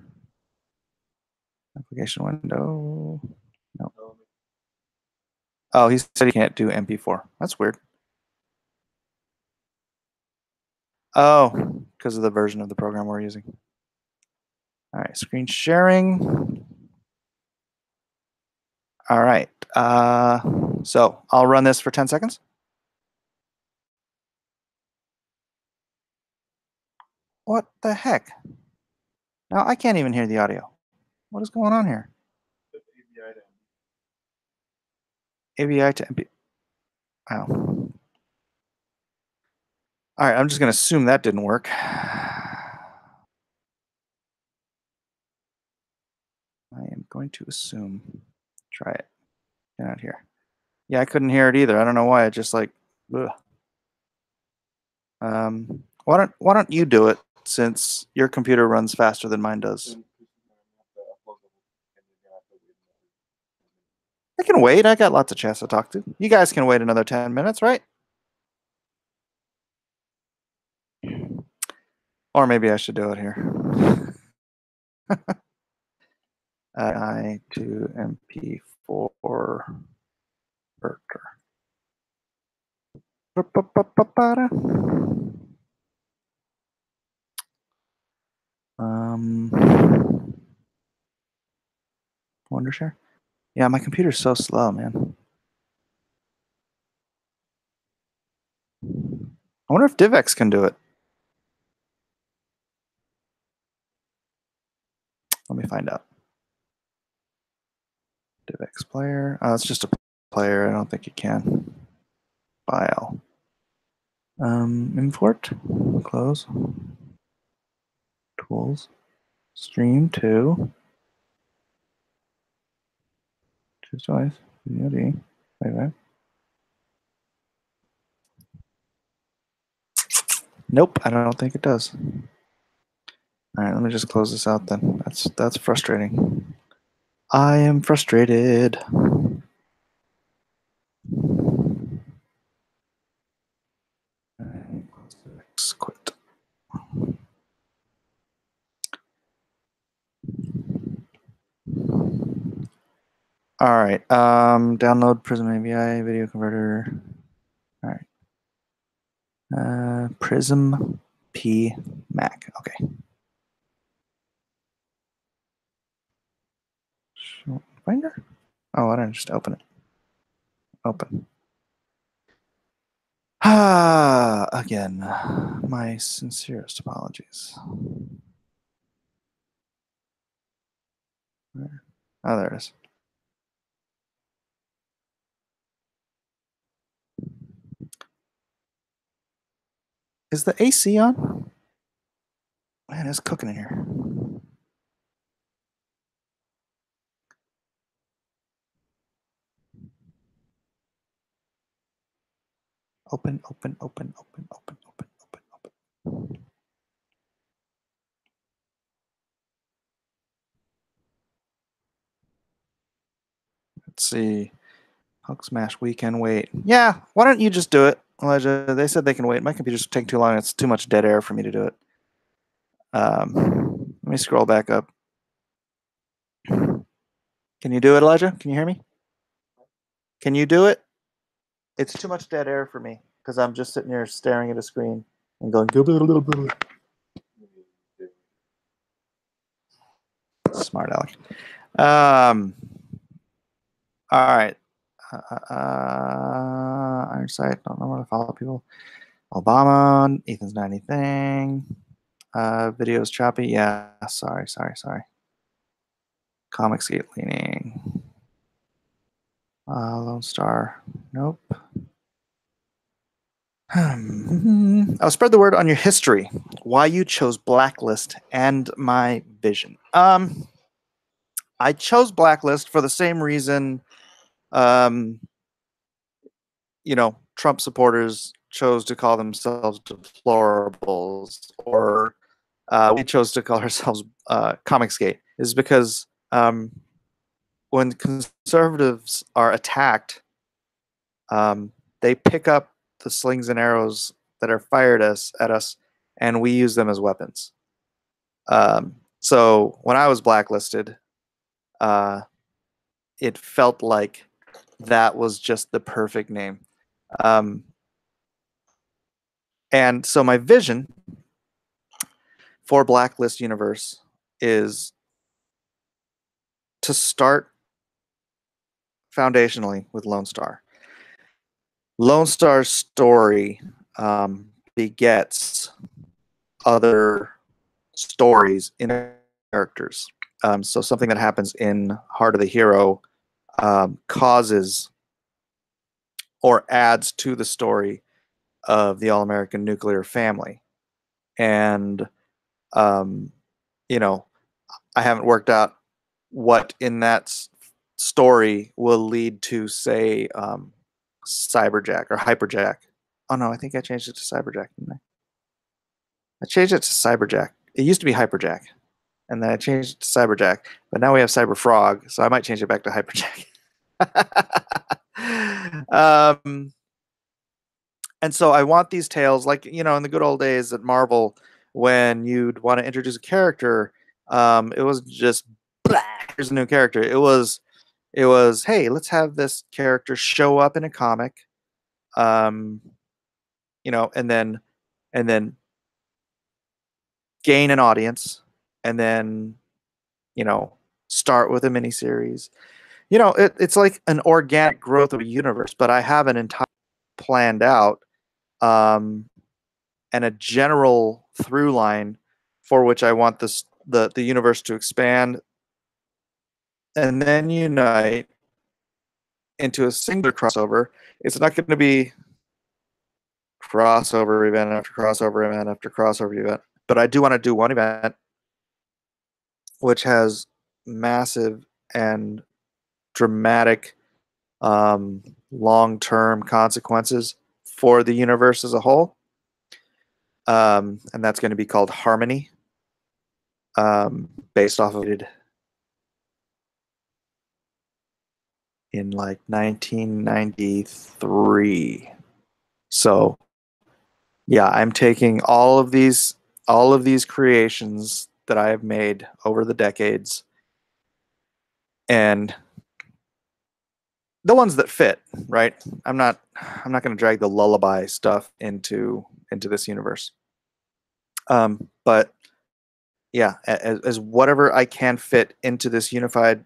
Application window. No. Oh, he said he can't do MP4. That's weird. Oh, because of the version of the program we're using. All right, screen sharing. All right. So I'll run this for 10 seconds. What the heck? Now I can't even hear the audio. What is going on here? AVI to MP. Oh. All right, I'm just going to assume that didn't work. I am going to assume. Try it. Get out here. Yeah, I couldn't hear it either. I don't know why. It just like, ugh. Why don't you do it since your computer runs faster than mine does? I can wait. I got lots of chats to talk to. You guys can wait another 10 minutes, right? Or maybe I should do it here. I to MP4 Burger. Um, Wondershare. Yeah, my computer's so slow, man. I wonder if DivX can do it. Let me find out. DivX player. Oh, it's just a player. I don't think you can. File. Import. Close. Tools. Stream to. Choose device. VOD. Wait. Nope, I don't think it does. All right, let me just close this out then. That's frustrating. I am frustrated. Let's quit. All right. Download Prism API video converter. All right. Prism P Mac. Okay. Finder? Oh, why don't I just open it? Open. Again, my sincerest apologies. Oh, there it is. Is the AC on? Man, it's cooking in here. Open. Let's see. Hulk Smash Weekend wait. Yeah, why don't you just do it, Elijah? They said they can wait. My computer's taking too long. It's too much dead air for me to do it. Let me scroll back up. Can you do it, Elijah? Can you hear me? Can you do it? It's too much dead air for me because I'm just sitting here staring at a screen and going. Smart Alec. All right. Ironsight. Don't know where to follow people. Obama. Ethan's not anything. Videos choppy. Yeah. Sorry. Comic skate leaning. Lone Star. Nope. I'll spread the word on your history. Why you chose Blacklist and my vision. I chose Blacklist for the same reason. Trump supporters chose to call themselves deplorables, or we chose to call ourselves Comicsgate, is because when conservatives are attacked, they pick up the slings and arrows that are fired at us, and we use them as weapons. So when I was blacklisted, it felt like that was just the perfect name. And so my vision for Blacklist Universe is to start foundationally with Lone Star. Lone Star's story begets other stories in characters. So something that happens in Heart of the Hero causes or adds to the story of the All-American Nuclear Family. And, I haven't worked out what in that story will lead to, say, Cyberjack or Hyperjack. Oh no, I think I changed it to Cyberjack, didn't I? I changed it to Cyberjack. It used to be Hyperjack, and then I changed it to Cyberjack. But now we have Cyberfrog, so I might change it back to Hyperjack. um, and so I want these tales, like in the good old days at Marvel, when you'd want to introduce a character, it was just here's a new character. It was hey, let's have this character show up in a comic, um, and then gain an audience, and then you know start with a miniseries. It's like an organic growth of a universe, but I have an entire planned out, um, and a general through line for which I want the universe to expand and then unite into a singular crossover. It's not going to be crossover event after crossover event after crossover event, but I do want to do one event which has massive and dramatic, long-term consequences for the universe as a whole, and that's going to be called Harmony, based off of it in like 1993. So yeah, I'm taking all of these creations that I have made over the decades, and the ones that fit, right? I'm not going to drag the lullaby stuff into this universe. But yeah, as whatever I can fit into this unified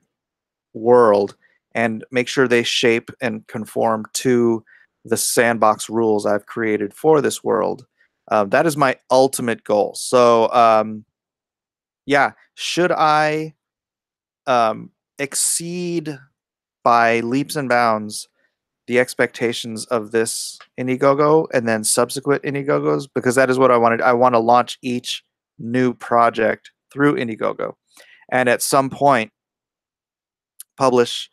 world and make sure they shape and conform to the sandbox rules I've created for this world. That is my ultimate goal. So, yeah, should I exceed by leaps and bounds the expectations of this Indiegogo and then subsequent Indiegogos, because that is what I wanted. I want to launch each new project through Indiegogo, and at some point publish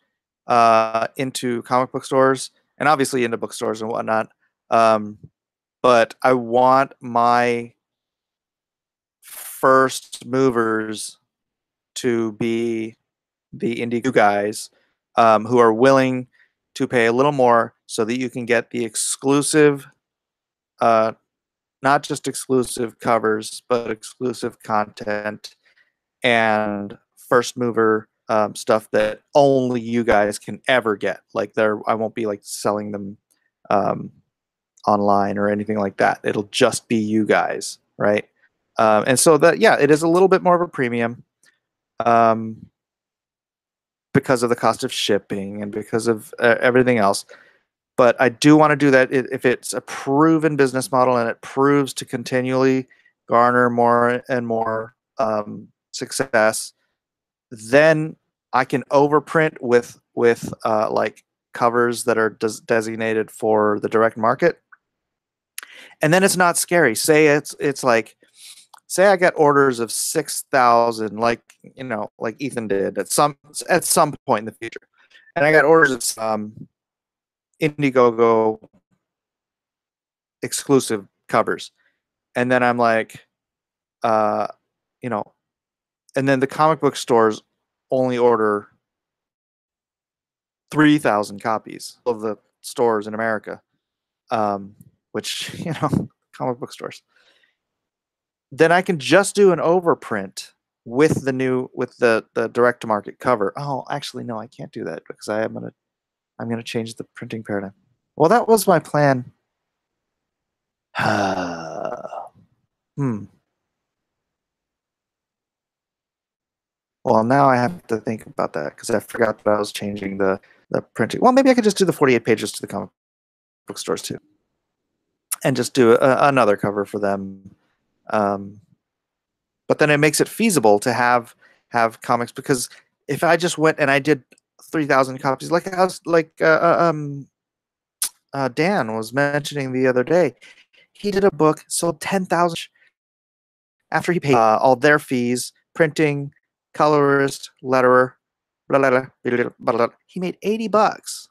into comic book stores and obviously into bookstores and whatnot. But I want my first movers to be the indie guys, who are willing to pay a little more so that you can get the exclusive, not just exclusive covers, but exclusive content and first mover stuff that only you guys can ever get. Like I won't be like selling them online or anything like that. It'll just be you guys, right? And so that, yeah, it is a little bit more of a premium, because of the cost of shipping and because of everything else. But I do want to do that if it's a proven business model and it proves to continually garner more and more success. Then I can overprint with like covers that are designated for the direct market, and then it's not scary. Say I get orders of 6,000, like like Ethan did at some point in the future, and I got orders of Indiegogo exclusive covers, and then I'm like, you know, and then the comic book stores only order 3,000 copies of the stores in America, which comic book stores. Then I can just do an overprint with the direct to market cover. Oh, actually, no, I can't do that because I'm gonna change the printing paradigm. Well, that was my plan. Well, now I have to think about that because I forgot that I was changing the printing. Well, maybe I could just do the 48 pages to the comic book stores too, and just do another cover for them. But then it makes it feasible to have comics, because if I just went and I did 3,000 copies, like I was like Dan was mentioning the other day, he did a book, sold 10,000 after he paid all their fees, printing, colorist, letterer, blah, blah, blah, blah, blah, blah. He made $80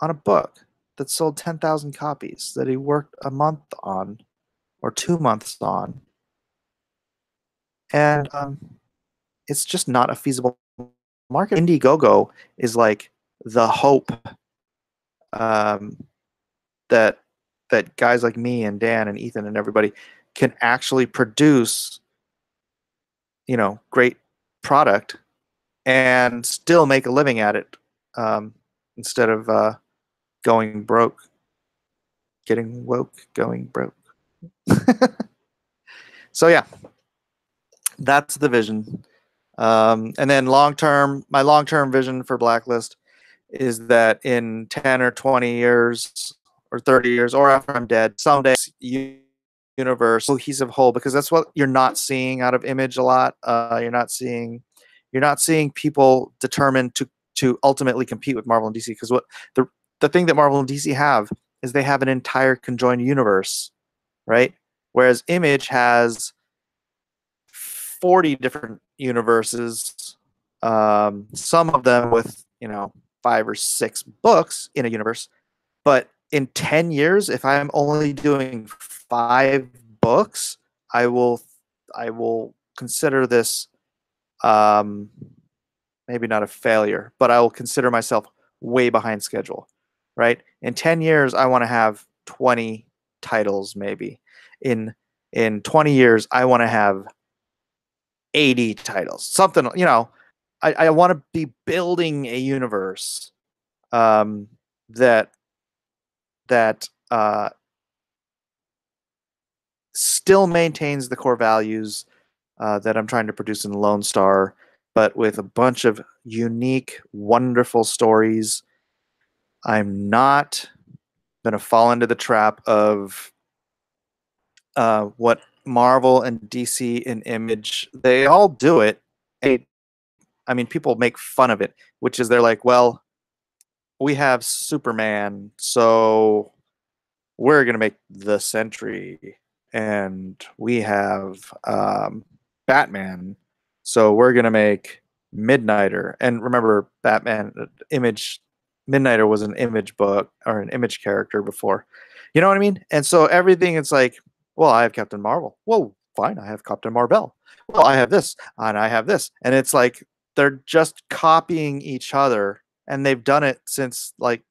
on a book. that sold 10,000 copies that he worked a month on or 2 months on. And it's just not a feasible market. Indiegogo is like the hope um, that guys like me and Dan and Ethan and everybody can actually produce, great product and still make a living at it, instead of going broke, getting woke, going broke. So yeah, that's the vision. And then my long-term vision for Blacklist is that in 10 or 20 years or 30 years, or after I'm dead, someday universe cohesive whole, because that's what you're not seeing out of Image a lot. You're not seeing people determined to ultimately compete with Marvel and DC, because what the thing that Marvel and DC have is they have an entire conjoined universe, right? Whereas Image has 40 different universes, some of them with 5 or 6 books in a universe. But in 10 years, if I'm only doing 5 books, I will consider this, maybe not a failure, but I will consider myself way behind schedule, right? In 10 years, I want to have 20 titles, maybe. In 20 years, I want to have 80 titles. Something, I want to be building a universe, that still maintains the core values that I'm trying to produce in Lone Star, but with a bunch of unique, wonderful stories. I'm not going to fall into the trap of what Marvel and DC and Image, they all do it. I mean, people make fun of it, which is they're like, well, we have Superman, so we're going to make the Sentry, and we have Batman, so we're going to make Midnighter. And remember, Batman, Image, Midnighter was an Image book or an Image character before. You know what I mean? And so everything, it's like, well, I have Captain Marvel. Whoa, fine, I have Captain Marvel. Well, I have this, and I have this. And it's like they're just copying each other, and they've done it since, like,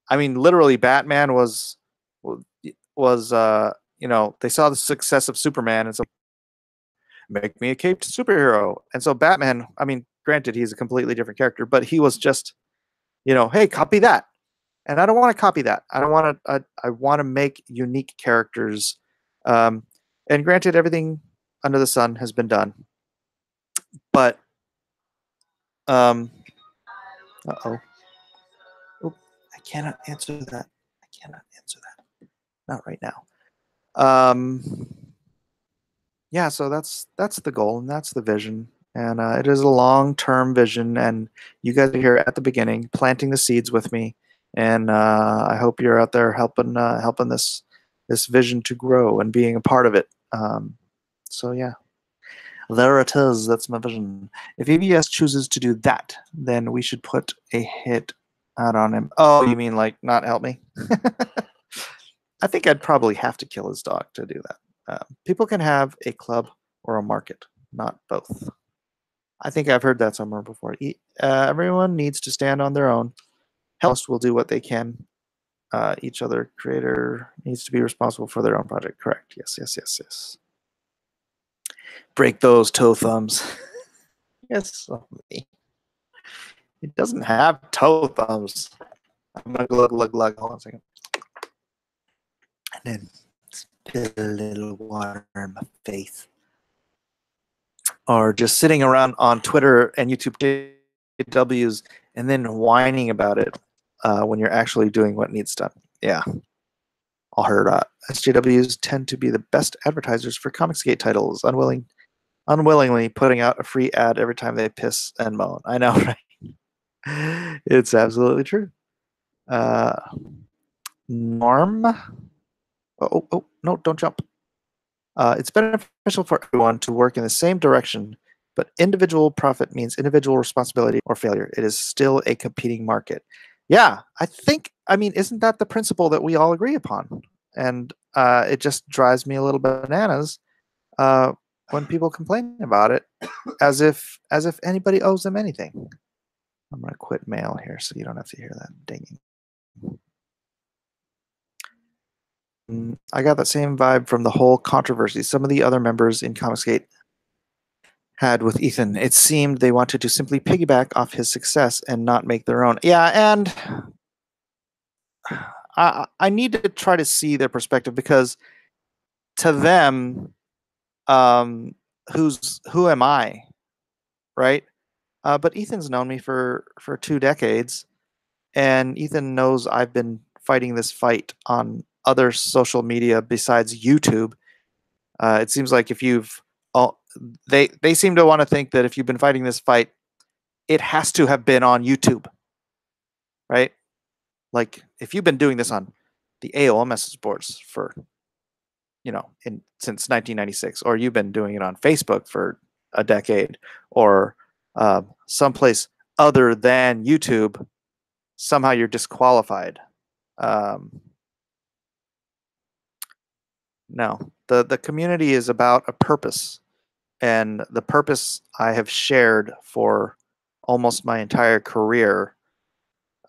I mean, literally, Batman was they saw the success of Superman, and so make me a caped superhero. And so Batman, I mean, granted, he's a completely different character, but he was just, hey, copy that. And I don't want to copy that. I don't want to. I want to make unique characters. And granted, everything under the sun has been done, but uh-oh. Oh, I cannot answer that. I cannot answer that. Not right now. Yeah, so that's the goal, and that's the vision, and it is a long-term vision, and you guys are here at the beginning, planting the seeds with me, and I hope you're out there helping this vision to grow and being a part of it. So yeah, there it is. That's my vision. If EBS chooses to do that, then we should put a hit out on him. Oh, you mean like not help me? I think I'd probably have to kill his dog to do that. People can have a club or a market, not both. I think I've heard that somewhere before. Everyone needs to stand on their own. Host will do what they can. Each other creator needs to be responsible for their own project. Correct. Yes. Break those toe thumbs. Yes. It doesn't have toe thumbs. I'm gonna glug. Hold on a second. And then spill a little water in my face. Or just sitting around on Twitter and YouTube Ws and then whining about it when you're actually doing what needs done. Yeah. All heard. SJWs tend to be the best advertisers for Comicsgate titles, unwillingly putting out a free ad every time they piss and moan. I know, right? It's absolutely true. Norm? Oh, no, don't jump. It's beneficial for everyone to work in the same direction, but individual profit means individual responsibility or failure. It is still a competing market. Yeah, I mean, isn't that the principle that we all agree upon? And it just drives me a little bananas uh, when people complain about it, as if anybody owes them anything. I'm gonna quit mail here so you don't have to hear that dinging. I got that same vibe from the whole controversy some of the other members in Comicsgate had with Ethan. It seemed they wanted to simply piggyback off his success and not make their own. Yeah, and I need to try to see their perspective because to them, um, who am I, right? But Ethan's known me for 2 decades, and Ethan knows I've been fighting this fight on other social media besides YouTube. It seems like if you've all, they seem to want to think that if you've been fighting this fight, it has to have been on YouTube, right? Like if you've been doing this on the AOL message boards for since 1996, or you've been doing it on Facebook for a decade, or someplace other than YouTube, somehow you're disqualified. Um, no, the community is about a purpose, and the purpose I have shared for almost my entire career.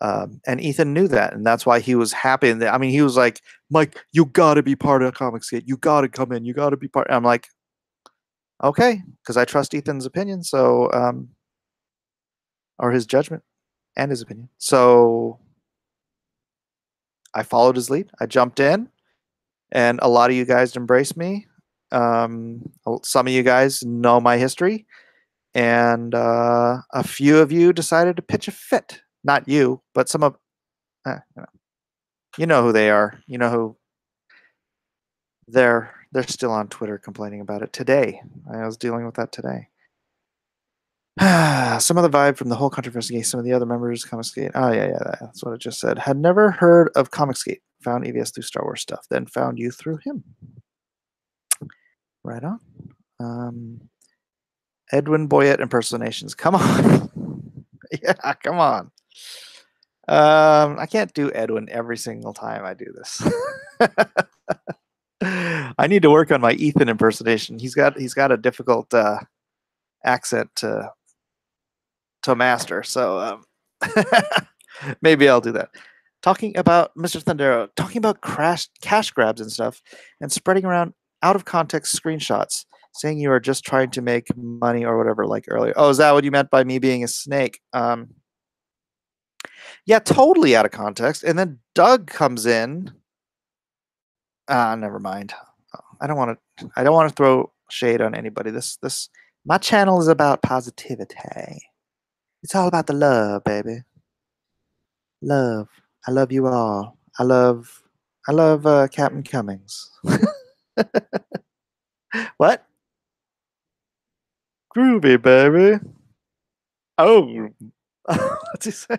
And Ethan knew that, and that's why he was happy. And I mean, he was like, "Mike, you got to be part of Comicsgate. You got to come in. You got to be part." And I'm like, "Okay," because I trust Ethan's opinion, so or his judgment and his opinion. So I followed his lead. I jumped in, and a lot of you guys embraced me. Some of you guys know my history, and a few of you decided to pitch a fit. Not you, but some of you know who they are. You know who they're still on Twitter complaining about it today. I was dealing with that today. Some of the vibe from the whole controversy. Some of the other members, Comicsgate. Oh yeah, that's what it just said. Had never heard of Comicsgate. Found EVS through Star Wars stuff. Then found you through him. Right on. Edwin Boyette impersonations. Come on. Yeah, come on. I can't do Edwin every single time I do this. I need to work on my Ethan impersonation. He's got a difficult accent to master, so maybe I'll do that. Talking about Mr. Thundero, talking about cash grabs and stuff, and spreading around out of context screenshots, saying you are just trying to make money or whatever, like earlier. Oh, is that what you meant by me being a snake? Yeah, totally out of context. And then Doug comes in. Never mind. I don't want to throw shade on anybody. My channel is about positivity. It's all about the love, baby. Love. I love you all. I love Captain Cummings. What? Groovy, baby. Oh. What's he say?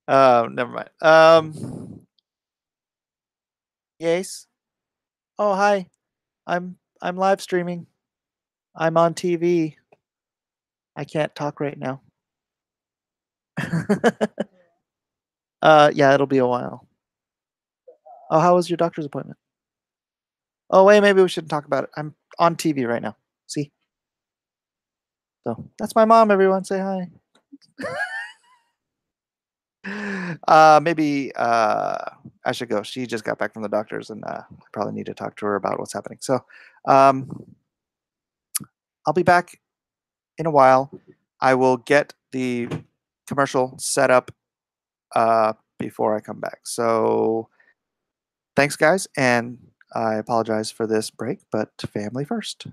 Never mind. Yes. Oh, hi. I'm live streaming. I'm on TV. I can't talk right now. Yeah, it'll be a while. Oh, how was your doctor's appointment? Oh, wait, maybe we shouldn't talk about it. I'm on TV right now. See? So that's my mom, everyone. Say hi. Maybe I should go. She just got back from the doctors, and I probably need to talk to her about what's happening. So um, I'll be back in a while. I will get the commercial set up before I come back. So thanks, guys, and I apologize for this break, but family first.